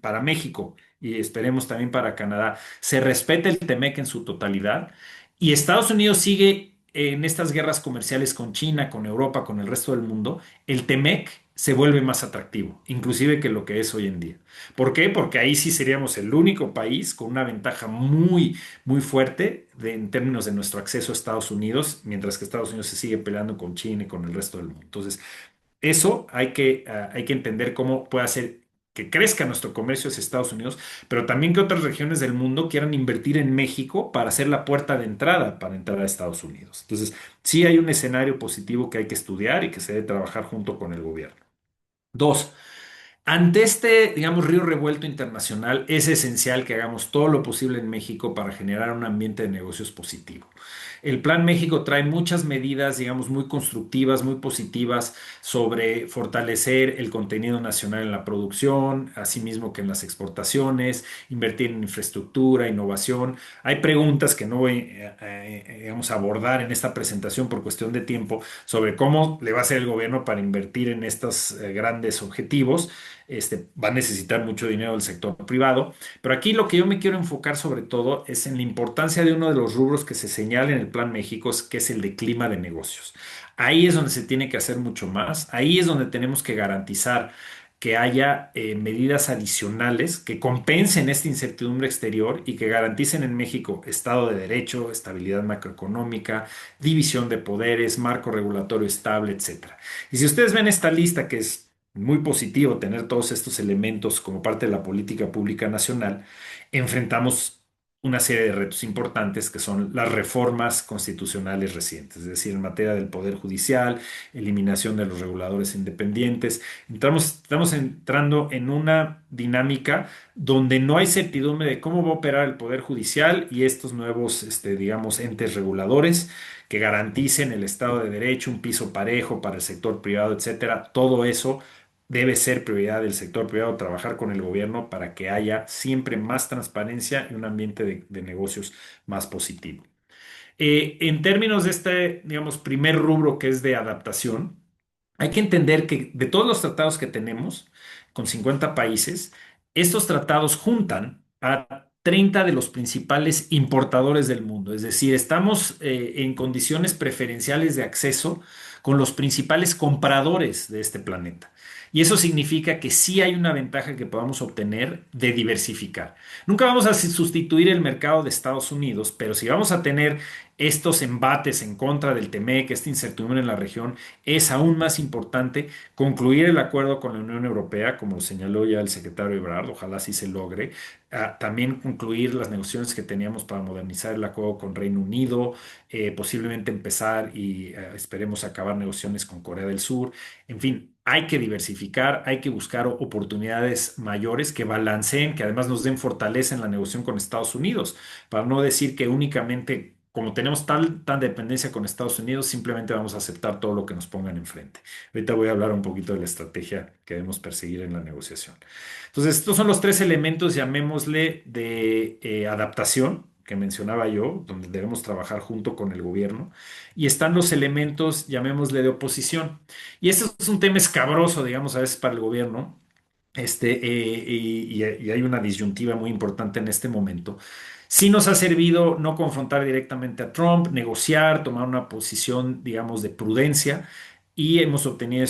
para México y esperemos también para Canadá se respete el TEMEC en su totalidad y Estados Unidos sigue en estas guerras comerciales con China, con Europa, con el resto del mundo, el TEMEC se vuelve más atractivo, inclusive que lo que es hoy en día. ¿Por qué? Porque ahí sí seríamos el único país con una ventaja muy, muy fuerte en términos de nuestro acceso a Estados Unidos, mientras que Estados Unidos se sigue peleando con China y con el resto del mundo. Entonces, eso hay que entender cómo puede hacer que crezca nuestro comercio hacia Estados Unidos, pero también que otras regiones del mundo quieran invertir en México para hacer la puerta de entrada para entrar a Estados Unidos. Entonces, sí hay un escenario positivo que hay que estudiar y que se debe trabajar junto con el gobierno. Dos, ante este, digamos, río revuelto internacional, es esencial que hagamos todo lo posible en México para generar un ambiente de negocios positivo. El Plan México trae muchas medidas, digamos, muy constructivas, muy positivas sobre fortalecer el contenido nacional en la producción, asimismo que en las exportaciones, invertir en infraestructura, innovación. Hay preguntas que no voy, digamos, a abordar en esta presentación por cuestión de tiempo sobre cómo le va a hacer el gobierno para invertir en estos grandes objetivos. Va a necesitar mucho dinero del sector privado, pero aquí lo que yo me quiero enfocar sobre todo es en la importancia de uno de los rubros que se señala en el Plan México, que es el de clima de negocios. Ahí es donde se tiene que hacer mucho más, ahí es donde tenemos que garantizar que haya medidas adicionales que compensen esta incertidumbre exterior y que garanticen en México Estado de Derecho, estabilidad macroeconómica, división de poderes, marco regulatorio estable, etcétera. Y si ustedes ven esta lista, que es muy positivo tener todos estos elementos como parte de la política pública nacional, enfrentamos una serie de retos importantes que son las reformas constitucionales recientes, es decir, en materia del poder judicial, eliminación de los reguladores independientes. Estamos entrando en una dinámica donde no hay certidumbre de cómo va a operar el poder judicial y estos nuevos, digamos, entes reguladores que garanticen el Estado de Derecho, un piso parejo para el sector privado, etcétera. Todo eso debe ser prioridad del sector privado, trabajar con el gobierno para que haya siempre más transparencia y un ambiente de negocios más positivo. En términos de este, digamos, primer rubro que es de adaptación, hay que entender que de todos los tratados que tenemos, con 50 países, estos tratados juntan a 30 de los principales importadores del mundo. Es decir, estamos en condiciones preferenciales de acceso con los principales compradores de este planeta. Y eso significa que sí hay una ventaja que podamos obtener de diversificar. Nunca vamos a sustituir el mercado de Estados Unidos, pero si vamos a tener estos embates en contra del TEMEC, esta incertidumbre en la región, es aún más importante concluir el acuerdo con la Unión Europea, como lo señaló ya el secretario Ebrard, ojalá sí se logre. También concluir las negociaciones que teníamos para modernizar el acuerdo con Reino Unido, posiblemente empezar y esperemos acabar negociaciones con Corea del Sur. En fin, hay que diversificar, hay que buscar oportunidades mayores que balanceen, que además nos den fortaleza en la negociación con Estados Unidos, para no decir que únicamente como tenemos tan dependencia con Estados Unidos, simplemente vamos a aceptar todo lo que nos pongan enfrente. Ahorita voy a hablar un poquito de la estrategia que debemos perseguir en la negociación. Entonces, estos son los tres elementos, llamémosle, de adaptación que mencionaba yo, donde debemos trabajar junto con el gobierno. Y están los elementos, llamémosle, de oposición. Y este es un tema escabroso, digamos, a veces para el gobierno. Y hay una disyuntiva muy importante en este momento. Sí nos ha servido no confrontar directamente a Trump, negociar, tomar una posición, digamos, de prudencia y hemos obtenido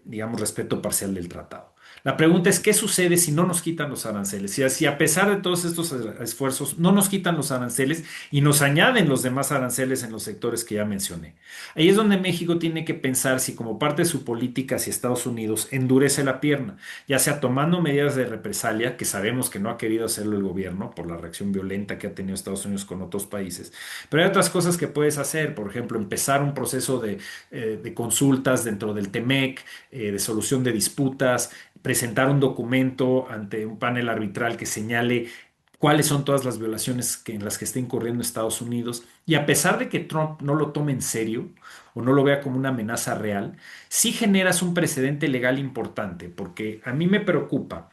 digamos, respeto parcial del tratado. La pregunta es, ¿qué sucede si no nos quitan los aranceles? Si a pesar de todos estos esfuerzos no nos quitan los aranceles y nos añaden los demás aranceles en los sectores que ya mencioné. Ahí es donde México tiene que pensar si como parte de su política hacia Estados Unidos endurece la pierna, ya sea tomando medidas de represalia, que sabemos que no ha querido hacerlo el gobierno por la reacción violenta que ha tenido Estados Unidos con otros países, pero hay otras cosas que puedes hacer, por ejemplo, empezar un proceso de consultas dentro del TEMEC, de solución de disputas, presentar un documento ante un panel arbitral que señale cuáles son todas las violaciones en las que está incurriendo Estados Unidos. Y a pesar de que Trump no lo tome en serio o no lo vea como una amenaza real, sí generas un precedente legal importante, porque a mí me preocupa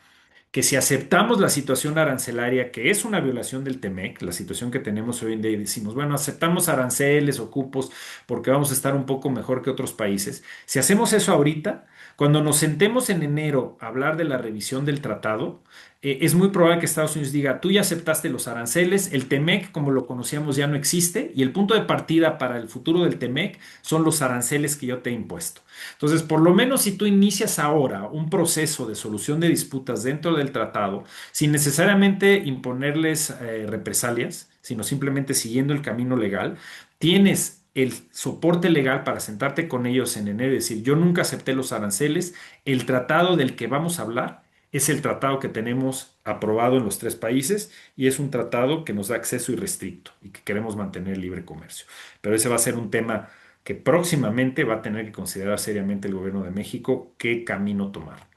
que si aceptamos la situación arancelaria, que es una violación del TEMEC, la situación que tenemos hoy en día, y decimos, bueno, aceptamos aranceles o cupos porque vamos a estar un poco mejor que otros países, si hacemos eso ahorita, cuando nos sentemos en enero a hablar de la revisión del tratado, es muy probable que Estados Unidos diga, tú ya aceptaste los aranceles, el TEMEC como lo conocíamos ya no existe y el punto de partida para el futuro del TEMEC son los aranceles que yo te he impuesto. Entonces, por lo menos si tú inicias ahora un proceso de solución de disputas dentro del tratado, sin necesariamente imponerles represalias, sino simplemente siguiendo el camino legal, tienes el soporte legal para sentarte con ellos en enero y decir, yo nunca acepté los aranceles, el tratado del que vamos a hablar es el tratado que tenemos aprobado en los tres países y es un tratado que nos da acceso irrestricto y que queremos mantener libre comercio. Pero ese va a ser un tema que próximamente va a tener que considerar seriamente el gobierno de México qué camino tomar.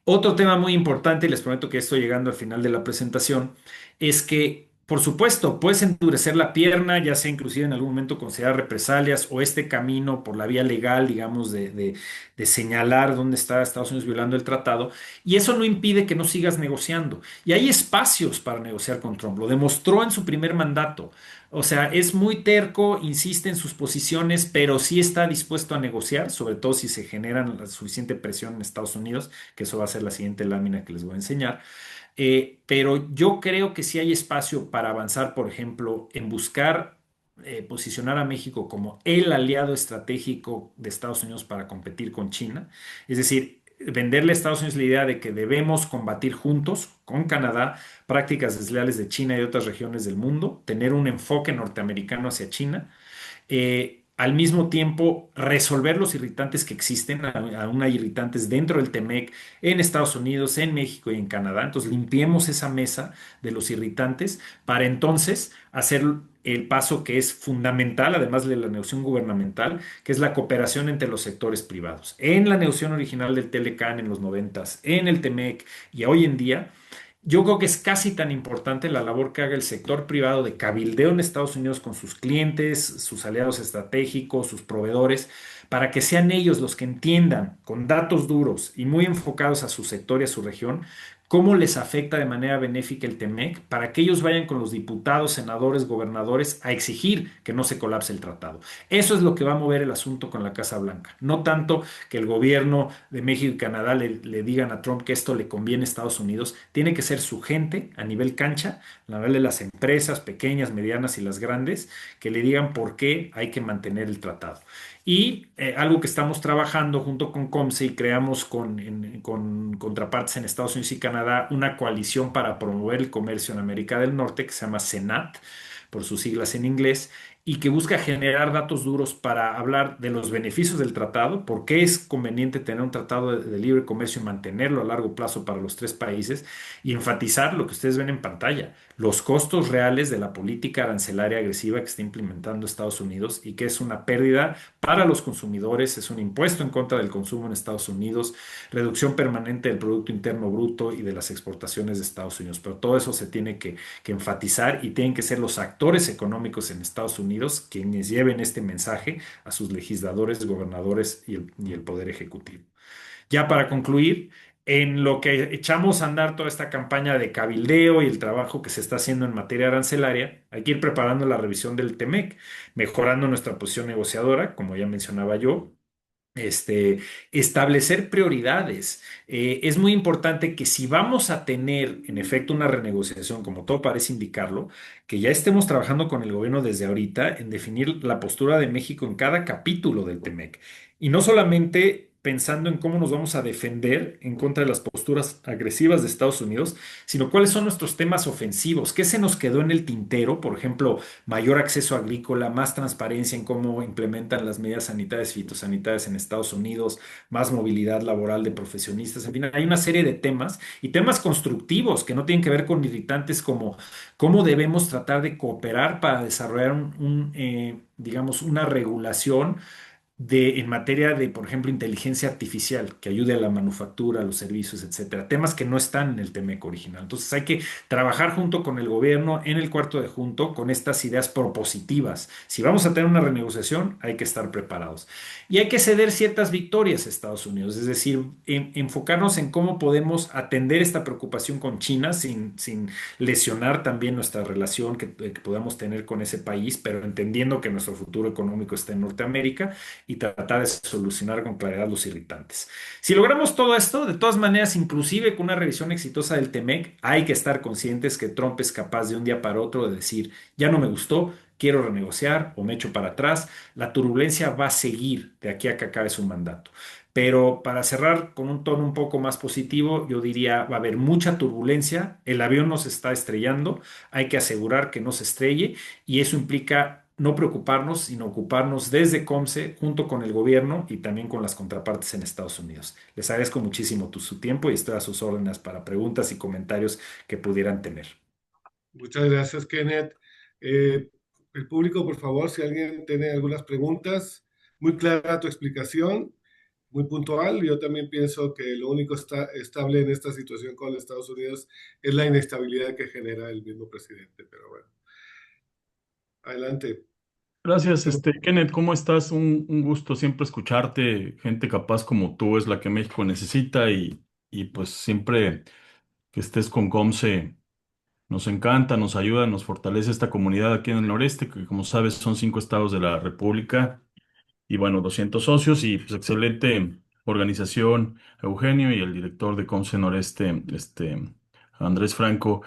Otro tema muy importante, y les prometo que estoy llegando al final de la presentación, es que, por supuesto, puedes endurecer la pierna, ya sea inclusive en algún momento considerar represalias o este camino por la vía legal, digamos, de señalar dónde está Estados Unidos violando el tratado, y eso no impide que no sigas negociando. Y hay espacios para negociar con Trump, lo demostró en su primer mandato. O sea, es muy terco, insiste en sus posiciones, pero sí está dispuesto a negociar, sobre todo si se genera la suficiente presión en Estados Unidos, que eso va a ser la siguiente lámina que les voy a enseñar. Pero yo creo que sí hay espacio para avanzar, por ejemplo, en buscar posicionar a México como el aliado estratégico de Estados Unidos para competir con China. Es decir, venderle a Estados Unidos la idea de que debemos combatir juntos con Canadá prácticas desleales de China y de otras regiones del mundo, tener un enfoque norteamericano hacia China. al mismo tiempo resolver los irritantes que existen, aún hay irritantes dentro del TEMEC, en Estados Unidos, en México y en Canadá. Entonces limpiemos esa mesa de los irritantes para entonces hacer el paso que es fundamental, además de la negociación gubernamental, que es la cooperación entre los sectores privados. En la negociación original del Telecan en los noventas, en el TEMEC y hoy en día, yo creo que es casi tan importante la labor que haga el sector privado de cabildeo en Estados Unidos con sus clientes, sus aliados estratégicos, sus proveedores, para que sean ellos los que entiendan con datos duros y muy enfocados a su sector y a su región cómo les afecta de manera benéfica el TEMEC, para que ellos vayan con los diputados, senadores, gobernadores a exigir que no se colapse el tratado. Eso es lo que va a mover el asunto con la Casa Blanca, no tanto que el gobierno de México y Canadá le digan a Trump que esto le conviene a Estados Unidos. Tiene que ser su gente a nivel cancha, a nivel de las empresas pequeñas, medianas y las grandes, que le digan por qué hay que mantener el tratado. Y algo que estamos trabajando junto con COMSE y creamos con contrapartes en Estados Unidos y Canadá una coalición para promover el comercio en América del Norte que se llama CENAT, por sus siglas en inglés, y que busca generar datos duros para hablar de los beneficios del tratado, por qué es conveniente tener un tratado de libre comercio y mantenerlo a largo plazo para los tres países, y enfatizar lo que ustedes ven en pantalla, los costos reales de la política arancelaria agresiva que está implementando Estados Unidos y que es una pérdida para los consumidores, es un impuesto en contra del consumo en Estados Unidos, reducción permanente del Producto Interno Bruto y de las exportaciones de Estados Unidos. Pero todo eso se tiene que enfatizar y tienen que ser los actores económicos en Estados Unidos quienes lleven este mensaje a sus legisladores, gobernadores y el Poder Ejecutivo. Ya para concluir, en lo que echamos a andar toda esta campaña de cabildeo y el trabajo que se está haciendo en materia arancelaria, hay que ir preparando la revisión del TEMEC, mejorando nuestra posición negociadora, como ya mencionaba yo, establecer prioridades. Es muy importante que si vamos a tener en efecto una renegociación, como todo parece indicarlo, que ya estemos trabajando con el gobierno desde ahorita en definir la postura de México en cada capítulo del TEMEC. Y no solamente pensando en cómo nos vamos a defender en contra de las posturas agresivas de Estados Unidos, sino cuáles son nuestros temas ofensivos, qué se nos quedó en el tintero, por ejemplo, mayor acceso agrícola, más transparencia en cómo implementan las medidas sanitarias y fitosanitarias en Estados Unidos, más movilidad laboral de profesionistas, en fin, hay una serie de temas y temas constructivos que no tienen que ver con irritantes como cómo debemos tratar de cooperar para desarrollar digamos, una regulación en materia de, por ejemplo, inteligencia artificial que ayude a la manufactura, a los servicios, etcétera, temas que no están en el TEMEC original. Entonces hay que trabajar junto con el gobierno en el cuarto de junto con estas ideas propositivas. Si vamos a tener una renegociación, hay que estar preparados. Y hay que ceder ciertas victorias a Estados Unidos, es decir, enfocarnos en cómo podemos atender esta preocupación con China sin lesionar también nuestra relación que podamos tener con ese país, pero entendiendo que nuestro futuro económico está en Norteamérica y tratar de solucionar con claridad los irritantes. Si logramos todo esto, de todas maneras, inclusive con una revisión exitosa del TEMEC, hay que estar conscientes que Trump es capaz de un día para otro de decir, ya no me gustó, quiero renegociar o me echo para atrás. La turbulencia va a seguir de aquí a que acabe su mandato. Pero para cerrar con un tono un poco más positivo, yo diría, va a haber mucha turbulencia, el avión nos está estrellando, hay que asegurar que no se estrelle y eso implica no preocuparnos, sino ocuparnos desde COMSE junto con el gobierno y también con las contrapartes en Estados Unidos. Les agradezco muchísimo su tiempo y estoy a sus órdenes para preguntas y comentarios que pudieran tener. Muchas gracias, Kenneth. Eh, el público, por favor, si alguien tiene algunas preguntas, muy clara tu explicación, muy puntual. Yo también pienso que lo único estable en esta situación con Estados Unidos es la inestabilidad que genera el mismo presidente. Pero bueno, adelante. Gracias, Kenneth, ¿cómo estás? Un gusto siempre escucharte. Gente capaz como tú es la que México necesita y pues siempre que estés con COMSE nos encanta, nos ayuda, nos fortalece esta comunidad aquí en el noreste, que como sabes son 5 estados de la República y bueno, 200 socios y pues excelente organización, Eugenio y el director de COMSE Noreste, Andrés Franco.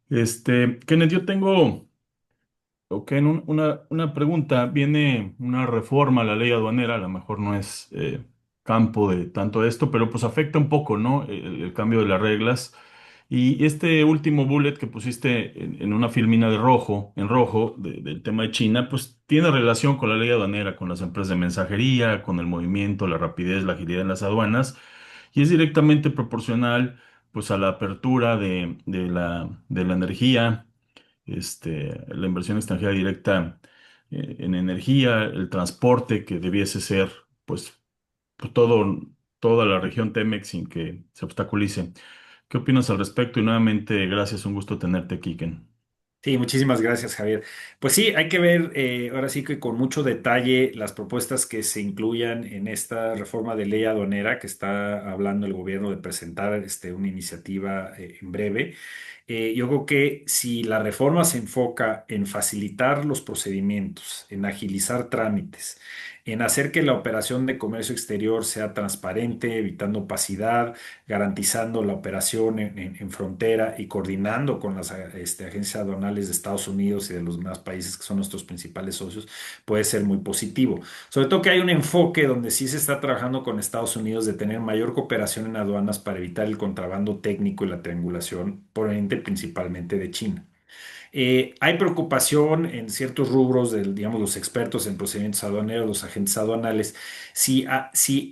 Kenneth, yo tengo... Ok, una pregunta. Viene una reforma a la ley aduanera, a lo mejor no es campo de tanto esto, pero pues afecta un poco, ¿no? El cambio de las reglas. Y este último bullet que pusiste en una filmina de rojo, en rojo, del tema de China, pues tiene relación con la ley aduanera, con las empresas de mensajería, con el movimiento, la rapidez, la agilidad en las aduanas, y es directamente proporcional, pues, a la apertura de la energía, la inversión extranjera directa en energía, el transporte que debiese ser, pues toda la región Temex sin que se obstaculice. ¿Qué opinas al respecto? Y nuevamente, gracias, un gusto tenerte aquí, Ken. Sí, muchísimas gracias, Javier. Pues sí, hay que ver ahora sí que con mucho detalle las propuestas que se incluyan en esta reforma de ley aduanera que está hablando el gobierno de presentar una iniciativa en breve. Yo creo que si la reforma se enfoca en facilitar los procedimientos, en agilizar trámites, en hacer que la operación de comercio exterior sea transparente, evitando opacidad, garantizando la operación en frontera y coordinando con las agencias aduanales de Estados Unidos y de los demás países que son nuestros principales socios, puede ser muy positivo. Sobre todo que hay un enfoque donde sí se está trabajando con Estados Unidos de tener mayor cooperación en aduanas para evitar el contrabando técnico y la triangulación proveniente principalmente de China. Hay preocupación en ciertos rubros de, digamos, los expertos en procedimientos aduaneros, los agentes aduanales, si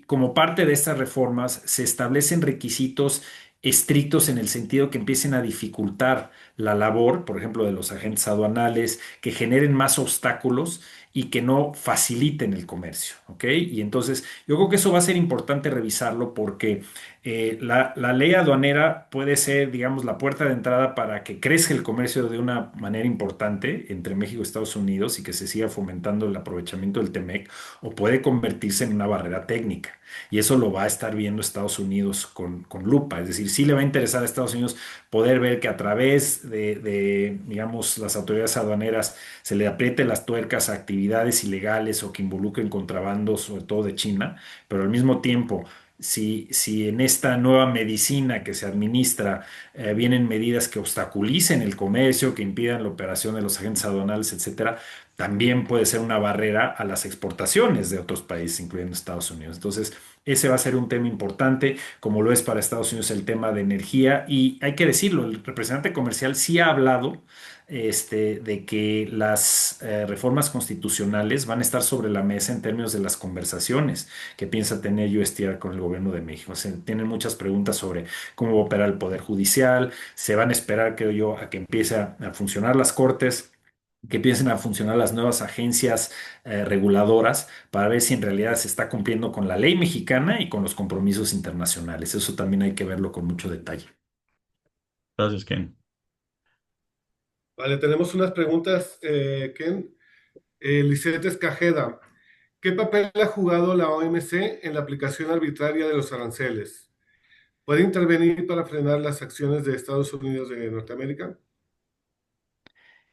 como parte de estas reformas se establecen requisitos estrictos en el sentido que empiecen a dificultar la labor, por ejemplo, de los agentes aduanales, que generen más obstáculos y que no faciliten el comercio, ¿ok? Y entonces yo creo que eso va a ser importante revisarlo porque la ley aduanera puede ser, digamos, la puerta de entrada para que crezca el comercio de una manera importante entre México y Estados Unidos y que se siga fomentando el aprovechamiento del TEMEC, o puede convertirse en una barrera técnica. Y eso lo va a estar viendo Estados Unidos con lupa. Es decir, sí le va a interesar a Estados Unidos poder ver que a través digamos, las autoridades aduaneras se le apriete las tuercas a actividades ilegales o que involucren contrabando, sobre todo de China, pero al mismo tiempo si en esta nueva medicina que se administra vienen medidas que obstaculicen el comercio, que impidan la operación de los agentes aduanales, etcétera, también puede ser una barrera a las exportaciones de otros países, incluyendo Estados Unidos. Entonces, ese va a ser un tema importante, como lo es para Estados Unidos el tema de energía. Y hay que decirlo, el representante comercial sí ha hablado de que las reformas constitucionales van a estar sobre la mesa en términos de las conversaciones que piensa tener USTR con el gobierno de México. Se tienen muchas preguntas sobre cómo va a operar el Poder Judicial, se van a esperar, creo yo, a que empiece a funcionar las cortes, que empiecen a funcionar las nuevas agencias reguladoras para ver si en realidad se está cumpliendo con la ley mexicana y con los compromisos internacionales. Eso también hay que verlo con mucho detalle. Gracias, Ken. Vale, tenemos unas preguntas, Ken. Lisette Escajeda, ¿qué papel ha jugado la OMC en la aplicación arbitraria de los aranceles? ¿Puede intervenir para frenar las acciones de Estados Unidos de Norteamérica?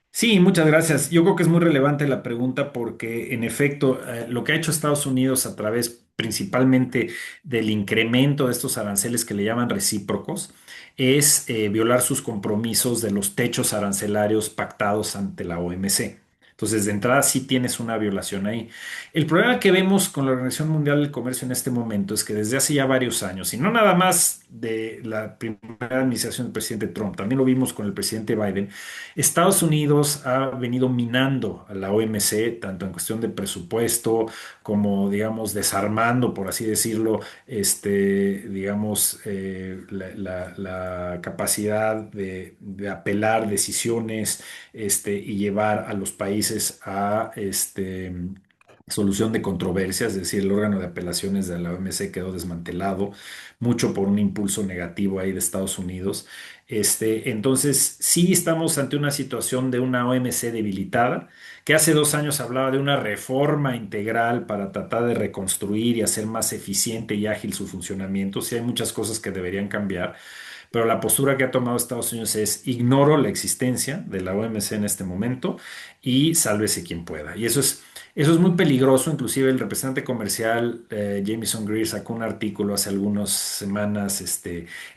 Sí, muchas gracias. Yo creo que es muy relevante la pregunta porque, en efecto, lo que ha hecho Estados Unidos a través principalmente del incremento de estos aranceles que le llaman recíprocos es violar sus compromisos de los techos arancelarios pactados ante la OMC. Entonces, de entrada sí tienes una violación ahí. El problema que vemos con la Organización Mundial del Comercio en este momento es que desde hace ya varios años, y no nada más de la primera administración del presidente Trump, también lo vimos con el presidente Biden. Estados Unidos ha venido minando a la OMC, tanto en cuestión de presupuesto como, digamos, desarmando, por así decirlo, digamos, la capacidad de apelar decisiones, y llevar a los países a, solución de controversias, es decir, el órgano de apelaciones de la OMC quedó desmantelado, mucho por un impulso negativo ahí de Estados Unidos. Entonces, sí estamos ante una situación de una OMC debilitada, que hace 2 años hablaba de una reforma integral para tratar de reconstruir y hacer más eficiente y ágil su funcionamiento. Sí hay muchas cosas que deberían cambiar, pero la postura que ha tomado Estados Unidos es ignoro la existencia de la OMC en este momento y sálvese quien pueda. Y eso es muy peligroso. Inclusive el representante comercial Jameson Greer sacó un artículo hace algunas semanas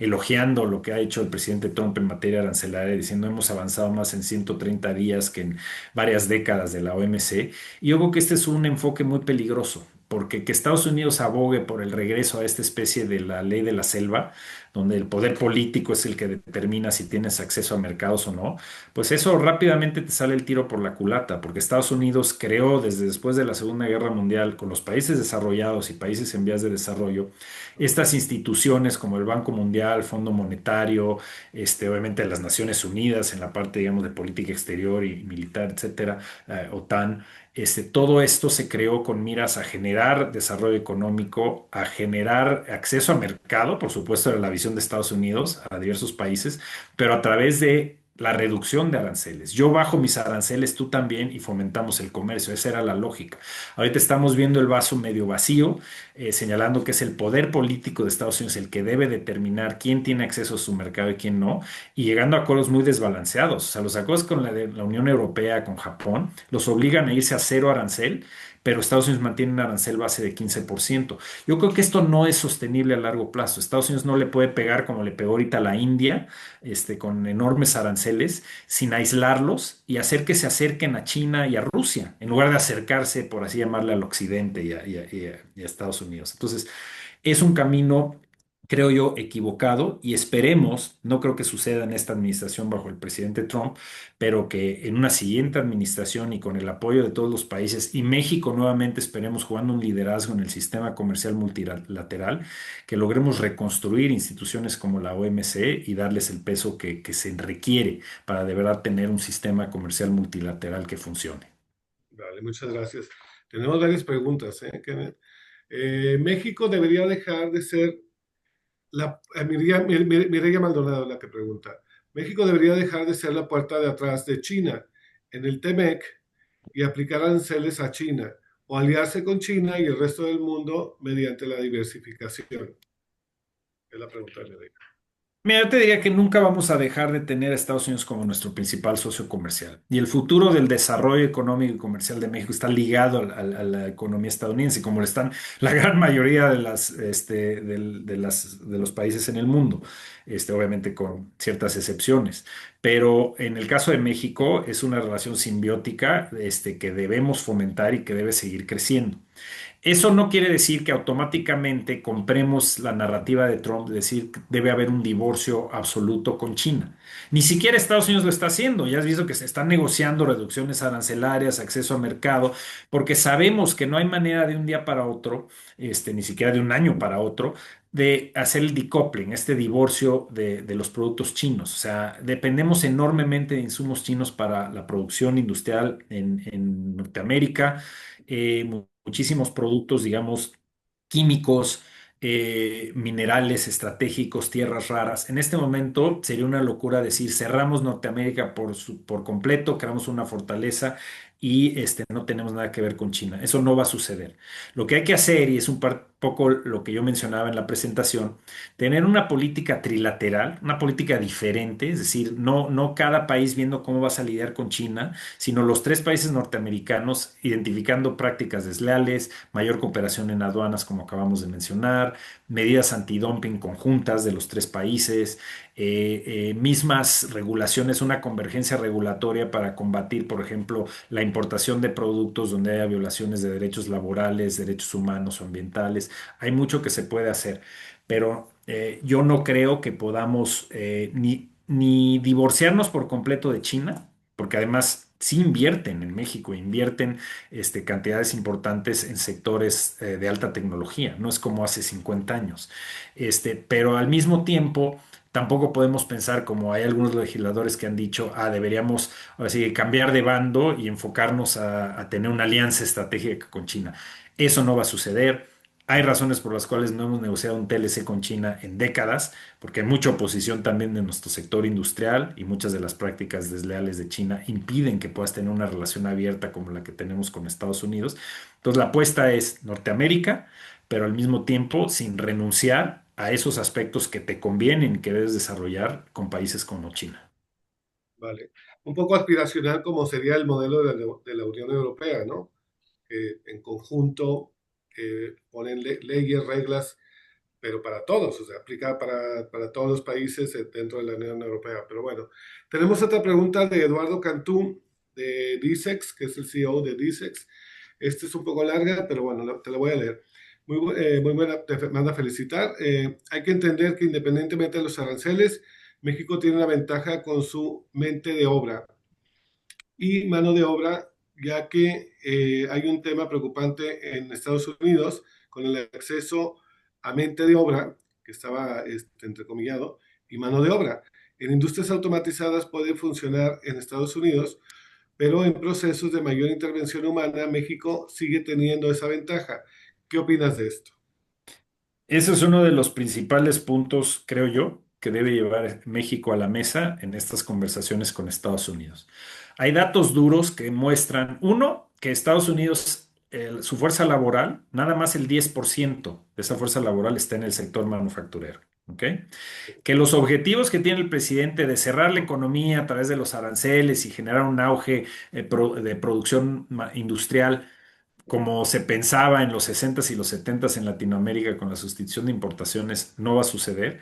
elogiando lo que ha hecho el presidente Trump en materia arancelaria, diciendo hemos avanzado más en 130 días que en varias décadas de la OMC. Y yo creo que este es un enfoque muy peligroso porque que Estados Unidos abogue por el regreso a esta especie de la ley de la selva, donde el poder político es el que determina si tienes acceso a mercados o no, pues eso rápidamente te sale el tiro por la culata, porque Estados Unidos creó desde después de la Segunda Guerra Mundial con los países desarrollados y países en vías de desarrollo estas instituciones como el Banco Mundial, Fondo Monetario, obviamente las Naciones Unidas en la parte, digamos, de política exterior y militar, etcétera, OTAN. Todo esto se creó con miras a generar desarrollo económico, a generar acceso a mercado, por supuesto, era la visión de Estados Unidos a diversos países, pero a través de la reducción de aranceles. Yo bajo mis aranceles, tú también, y fomentamos el comercio. Esa era la lógica. Ahorita estamos viendo el vaso medio vacío, señalando que es el poder político de Estados Unidos el que debe determinar quién tiene acceso a su mercado y quién no, y llegando a acuerdos muy desbalanceados. O sea, los acuerdos con la Unión Europea, con Japón, los obligan a irse a cero arancel, pero Estados Unidos mantiene un arancel base de 15%. Yo creo que esto no es sostenible a largo plazo. Estados Unidos no le puede pegar como le pegó ahorita a la India, con enormes aranceles, sin aislarlos y hacer que se acerquen a China y a Rusia, en lugar de acercarse, por así llamarle, al occidente y a Estados Unidos. Entonces, es un camino, creo yo, equivocado y esperemos, no creo que suceda en esta administración bajo el presidente Trump, pero que en una siguiente administración y con el apoyo de todos los países y México nuevamente esperemos jugando un liderazgo en el sistema comercial multilateral, que logremos reconstruir instituciones como la OMC y darles el peso que se requiere para de verdad tener un sistema comercial multilateral que funcione. Vale, muchas gracias. Tenemos varias preguntas, Kenneth. México debería dejar de ser Mireya Maldonado la que pregunta. México debería dejar de ser la puerta de atrás de China en el TEMEC y aplicar aranceles a China o aliarse con China y el resto del mundo mediante la diversificación. Es la pregunta de Mireya. Mira, yo te diría que nunca vamos a dejar de tener a Estados Unidos como nuestro principal socio comercial. Y el futuro del desarrollo económico y comercial de México está ligado a la economía estadounidense, como lo están la gran mayoría de los países en el mundo, obviamente con ciertas excepciones. Pero en el caso de México es una relación simbiótica, que debemos fomentar y que debe seguir creciendo. Eso no quiere decir que automáticamente compremos la narrativa de Trump de decir que debe haber un divorcio absoluto con China. Ni siquiera Estados Unidos lo está haciendo. Ya has visto que se están negociando reducciones arancelarias, acceso a mercado, porque sabemos que no hay manera de un día para otro, ni siquiera de un año para otro, de hacer el decoupling, este divorcio de los productos chinos. O sea, dependemos enormemente de insumos chinos para la producción industrial en Norteamérica. Muchísimos productos, digamos, químicos, minerales estratégicos, tierras raras. En este momento sería una locura decir cerramos Norteamérica por completo, creamos una fortaleza y no tenemos nada que ver con China. Eso no va a suceder. Lo que hay que hacer, y es poco lo que yo mencionaba en la presentación, tener una política trilateral, una política diferente, es decir, no cada país viendo cómo vas a lidiar con China, sino los tres países norteamericanos identificando prácticas desleales, mayor cooperación en aduanas, como acabamos de mencionar, medidas antidumping conjuntas de los tres países, mismas regulaciones, una convergencia regulatoria para combatir, por ejemplo, la importación de productos donde haya violaciones de derechos laborales, derechos humanos o ambientales. Hay mucho que se puede hacer, pero yo no creo que podamos ni divorciarnos por completo de China, porque además sí invierten en México, invierten cantidades importantes en sectores de alta tecnología, no es como hace 50 años. Pero al mismo tiempo, tampoco podemos pensar como hay algunos legisladores que han dicho, deberíamos ahora sí, cambiar de bando y enfocarnos a tener una alianza estratégica con China. Eso no va a suceder. Hay razones por las cuales no hemos negociado un TLC con China en décadas, porque hay mucha oposición también de nuestro sector industrial y muchas de las prácticas desleales de China impiden que puedas tener una relación abierta como la que tenemos con Estados Unidos. Entonces la apuesta es Norteamérica, pero al mismo tiempo sin renunciar a esos aspectos que te convienen y que debes desarrollar con países como China. Vale. Un poco aspiracional como sería el modelo de la Unión Europea, ¿no? Que en conjunto ponen leyes, reglas, pero para todos, o sea, aplica para todos los países dentro de la Unión Europea. Pero bueno, tenemos otra pregunta de Eduardo Cantú, de DISEX, que es el CEO de DISEX. Esta es un poco larga, pero bueno, te la voy a leer. Muy buena, te manda a felicitar. Hay que entender que independientemente de los aranceles, México tiene una ventaja con su mente de obra y mano de obra, ya que hay un tema preocupante en Estados Unidos con el acceso a mente de obra, que estaba entrecomillado, y mano de obra. En industrias automatizadas puede funcionar en Estados Unidos, pero en procesos de mayor intervención humana, México sigue teniendo esa ventaja. ¿Qué opinas de esto? Ese es uno de los principales puntos, creo yo, que debe llevar México a la mesa en estas conversaciones con Estados Unidos. Hay datos duros que muestran, uno, que Estados Unidos, su fuerza laboral, nada más el 10% de esa fuerza laboral está en el sector manufacturero. ¿Ok? Que los objetivos que tiene el presidente de cerrar la economía a través de los aranceles y generar un auge de producción industrial como se pensaba en los 60s y los 70s en Latinoamérica con la sustitución de importaciones, no va a suceder.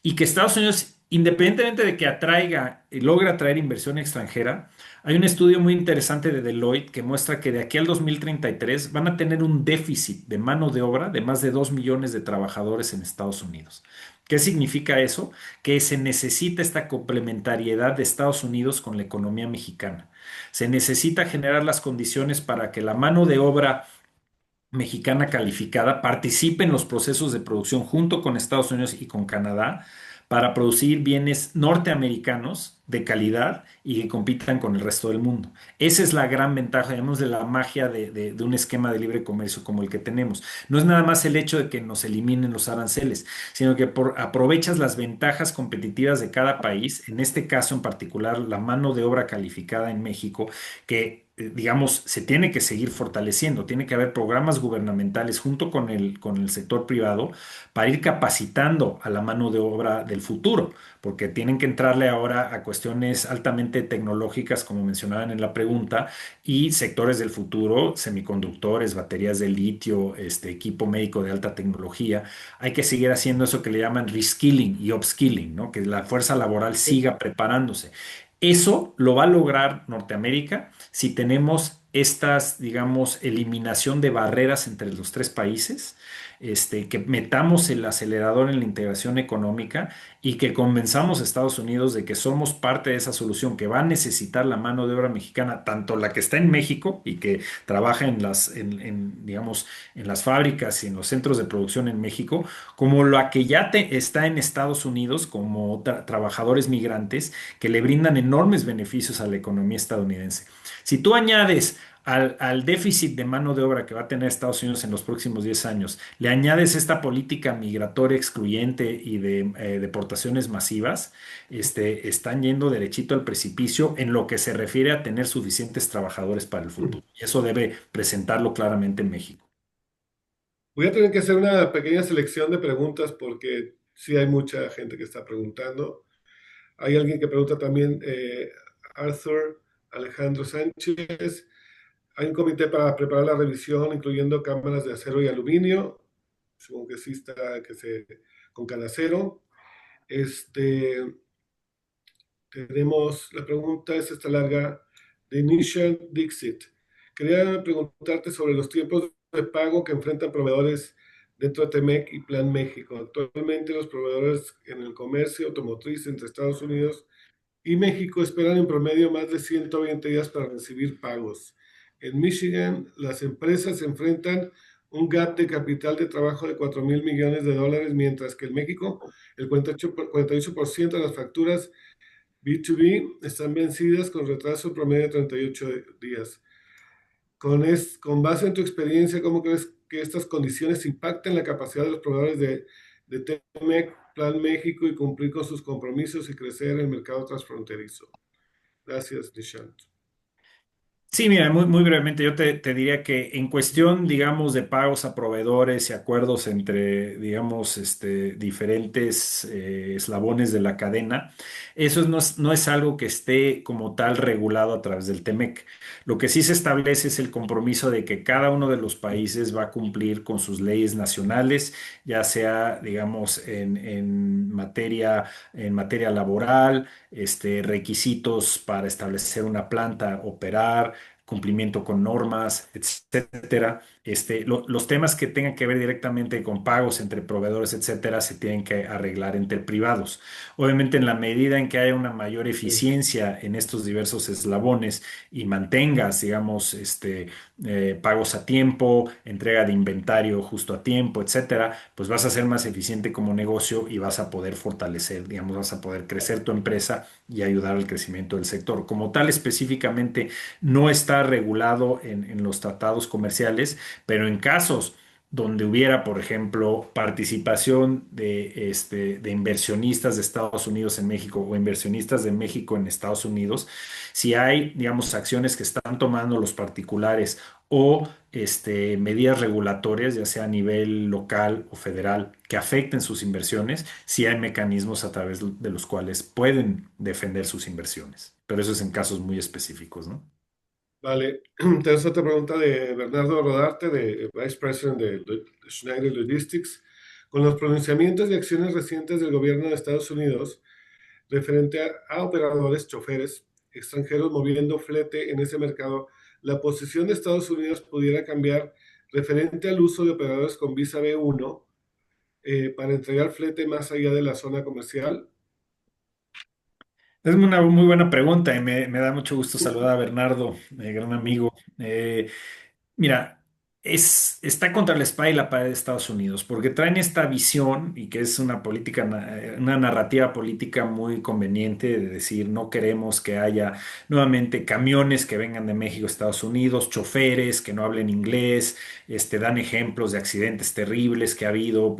Y que Estados Unidos, independientemente de que atraiga y logre atraer inversión extranjera, hay un estudio muy interesante de Deloitte que muestra que de aquí al 2033 van a tener un déficit de mano de obra de más de 2 millones de trabajadores en Estados Unidos. ¿Qué significa eso? Que se necesita esta complementariedad de Estados Unidos con la economía mexicana. Se necesita generar las condiciones para que la mano de obra mexicana calificada participe en los procesos de producción junto con Estados Unidos y con Canadá para producir bienes norteamericanos de calidad y que compitan con el resto del mundo. Esa es la gran ventaja, digamos, de la magia de un esquema de libre comercio como el que tenemos. No es nada más el hecho de que nos eliminen los aranceles, sino que aprovechas las ventajas competitivas de cada país, en este caso en particular la mano de obra calificada en México, que digamos, se tiene que seguir fortaleciendo, tiene que haber programas gubernamentales junto con el sector privado para ir capacitando a la mano de obra del futuro, porque tienen que entrarle ahora a cuestiones altamente tecnológicas, como mencionaban en la pregunta, y sectores del futuro, semiconductores, baterías de litio, equipo médico de alta tecnología. Hay que seguir haciendo eso que le llaman reskilling y upskilling, ¿no? Que la fuerza laboral siga preparándose. Eso lo va a lograr Norteamérica si tenemos estas, digamos, eliminación de barreras entre los tres países, que metamos el acelerador en la integración económica y que convenzamos a Estados Unidos de que somos parte de esa solución, que va a necesitar la mano de obra mexicana, tanto la que está en México y que trabaja digamos, en las fábricas y en los centros de producción en México, como la que ya está en Estados Unidos como trabajadores migrantes que le brindan enormes beneficios a la economía estadounidense. Si tú añades al déficit de mano de obra que va a tener Estados Unidos en los próximos 10 años, le añades esta política migratoria excluyente y de deportaciones masivas, están yendo derechito al precipicio en lo que se refiere a tener suficientes trabajadores para el futuro. Y eso debe presentarlo claramente en México. Voy a tener que hacer una pequeña selección de preguntas porque sí hay mucha gente que está preguntando. Hay alguien que pregunta también, Arthur Alejandro Sánchez. Hay un comité para preparar la revisión, incluyendo cámaras de acero y aluminio. Supongo que sí está con canacero. Tenemos la pregunta, es esta larga, de Nishan Dixit. Quería preguntarte sobre los tiempos de pago que enfrentan proveedores dentro de Temec y Plan México. Actualmente los proveedores en el comercio automotriz entre Estados Unidos y México esperan en promedio más de 120 días para recibir pagos. En Michigan, las empresas enfrentan un gap de capital de trabajo de 4.000 millones de dólares, mientras que en México el 48% de las facturas B2B están vencidas con retraso promedio de 38 días. Con base en tu experiencia, ¿cómo crees que estas condiciones impactan la capacidad de los proveedores de TMEC, Plan México y cumplir con sus compromisos y crecer en el mercado transfronterizo? Gracias, Nishant. Sí, mira, muy brevemente, yo te diría que en cuestión, digamos, de pagos a proveedores y acuerdos entre, digamos, diferentes eslabones de la cadena, eso no es algo que esté como tal regulado a través del TEMEC. Lo que sí se establece es el compromiso de que cada uno de los países va a cumplir con sus leyes nacionales, ya sea, digamos, en materia laboral, requisitos para establecer una planta, operar cumplimiento con normas, etcétera. Los temas que tengan que ver directamente con pagos entre proveedores, etcétera, se tienen que arreglar entre privados. Obviamente, en la medida en que haya una mayor eficiencia en estos diversos eslabones y mantengas, digamos, pagos a tiempo, entrega de inventario justo a tiempo, etcétera, pues vas a ser más eficiente como negocio y vas a poder fortalecer, digamos, vas a poder crecer tu empresa y ayudar al crecimiento del sector. Como tal, específicamente no está regulado en los tratados comerciales, pero en casos donde hubiera, por ejemplo, participación de inversionistas de Estados Unidos en México o inversionistas de México en Estados Unidos, si hay, digamos, acciones que están tomando los particulares o medidas regulatorias, ya sea a nivel local o federal, que afecten sus inversiones, si hay mecanismos a través de los cuales pueden defender sus inversiones. Pero eso es en casos muy específicos, ¿no? Vale, entonces otra pregunta de Bernardo Rodarte, de Vice President de Schneider Logistics. Con los pronunciamientos y acciones recientes del gobierno de Estados Unidos referente a operadores, choferes extranjeros moviendo flete en ese mercado, la posición de Estados Unidos pudiera cambiar referente al uso de operadores con visa B1 para entregar flete más allá de la zona comercial. Es una muy buena pregunta y me da mucho gusto saludar a Bernardo, gran amigo. Mira, está contra la espada y la pared de Estados Unidos, porque traen esta visión y que es una política, una narrativa política muy conveniente de decir no queremos que haya nuevamente camiones que vengan de México a Estados Unidos, choferes que no hablen inglés, dan ejemplos de accidentes terribles que ha habido,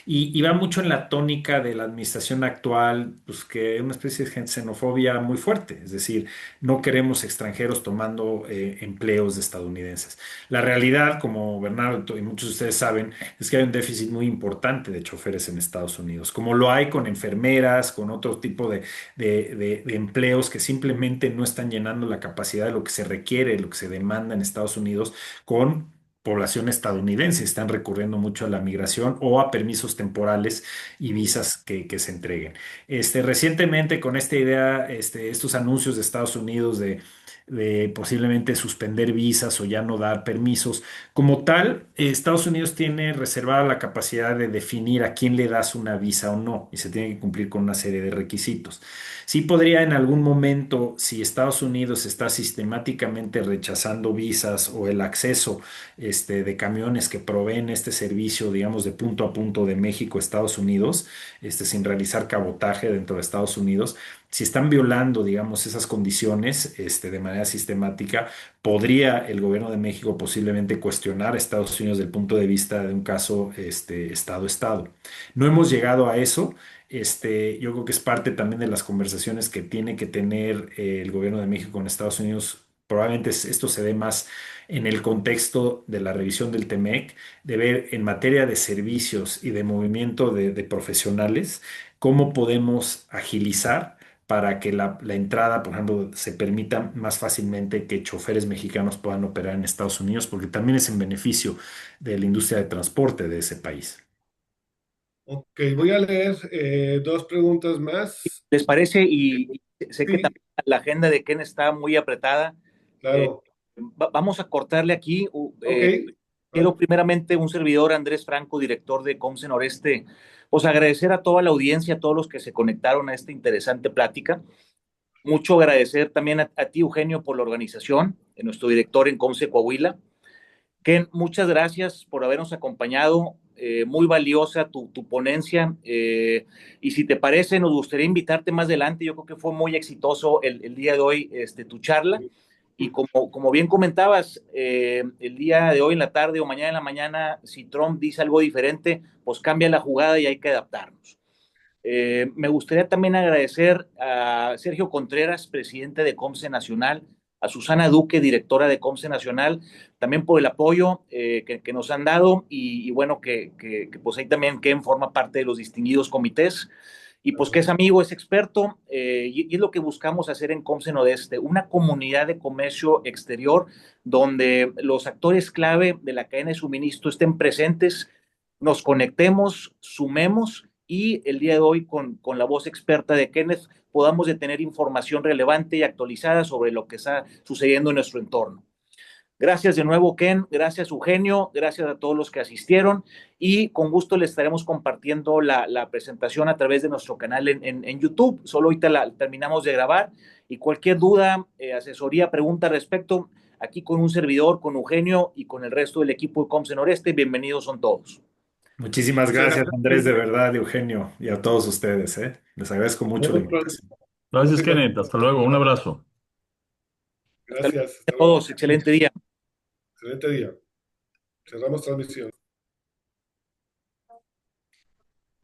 y va mucho en la tónica de la administración actual, pues que es una especie de xenofobia muy fuerte, es decir, no queremos extranjeros tomando empleos de estadounidenses. La realidad, como Bernardo y muchos de ustedes saben, es que hay un déficit muy importante de choferes en Estados Unidos, como lo hay con enfermeras, con otro tipo de empleos que simplemente no están llenando la capacidad de lo que se requiere, lo que se demanda en Estados Unidos con población estadounidense. Están recurriendo mucho a la migración o a permisos temporales y visas que se entreguen. Recientemente, con esta idea, estos anuncios de Estados Unidos de posiblemente suspender visas o ya no dar permisos. Como tal, Estados Unidos tiene reservada la capacidad de definir a quién le das una visa o no, y se tiene que cumplir con una serie de requisitos. Sí podría en algún momento, si Estados Unidos está sistemáticamente rechazando visas o el acceso de camiones que proveen este servicio, digamos, de punto a punto de México a Estados Unidos, sin realizar cabotaje dentro de Estados Unidos, si están violando, digamos, esas condiciones, de manera sistemática, podría el gobierno de México posiblemente cuestionar a Estados Unidos desde el punto de vista de un caso, Estado-Estado. No hemos llegado a eso. Yo creo que es parte también de las conversaciones que tiene que tener el gobierno de México con Estados Unidos. Probablemente esto se dé más en el contexto de la revisión del TEMEC, de ver en materia de servicios y de movimiento de profesionales, cómo podemos agilizar para que la entrada, por ejemplo, se permita más fácilmente que choferes mexicanos puedan operar en Estados Unidos, porque también es en beneficio de la industria de transporte de ese país. Ok, voy a leer dos preguntas más. ¿Les parece? Y sé que Sí, también la agenda de Ken está muy apretada. Eh, claro. Vamos a cortarle aquí. Ok. Quiero primeramente un servidor, Andrés Franco, director de Comce Noreste, pues agradecer a toda la audiencia, a todos los que se conectaron a esta interesante plática. Mucho agradecer también a ti, Eugenio, por la organización, nuestro director en Comce Coahuila. Ken, muchas gracias por habernos acompañado. Muy valiosa tu ponencia. Y si te parece, nos gustaría invitarte más adelante. Yo creo que fue muy exitoso el día de hoy tu charla. Y como bien comentabas, el día de hoy en la tarde o mañana en la mañana, si Trump dice algo diferente, pues cambia la jugada y hay que adaptarnos. Me gustaría también agradecer a Sergio Contreras, presidente de Comce Nacional, a Susana Duque, directora de Comce Nacional, también por el apoyo que nos han dado y bueno, pues ahí también Ken forma parte de los distinguidos comités y pues que es amigo, es experto y es lo que buscamos hacer en Comce Nordeste, una comunidad de comercio exterior donde los actores clave de la cadena de suministro estén presentes, nos conectemos, sumemos y el día de hoy con la voz experta de Kenneth podamos de tener información relevante y actualizada sobre lo que está sucediendo en nuestro entorno. Gracias de nuevo, Ken, gracias, Eugenio, gracias a todos los que asistieron y con gusto les estaremos compartiendo la presentación a través de nuestro canal en YouTube. Solo ahorita la terminamos de grabar y cualquier duda, asesoría, pregunta al respecto, aquí con un servidor, con Eugenio y con el resto del equipo de Comce Noreste, bienvenidos son todos. Muchísimas gracias, Andrés, de verdad, Eugenio, y a todos ustedes, ¿eh? Les agradezco mucho la invitación. Gracias, Kenneth. Hasta luego. Un abrazo. Gracias. A todos, excelente día. Excelente día. Cerramos transmisión.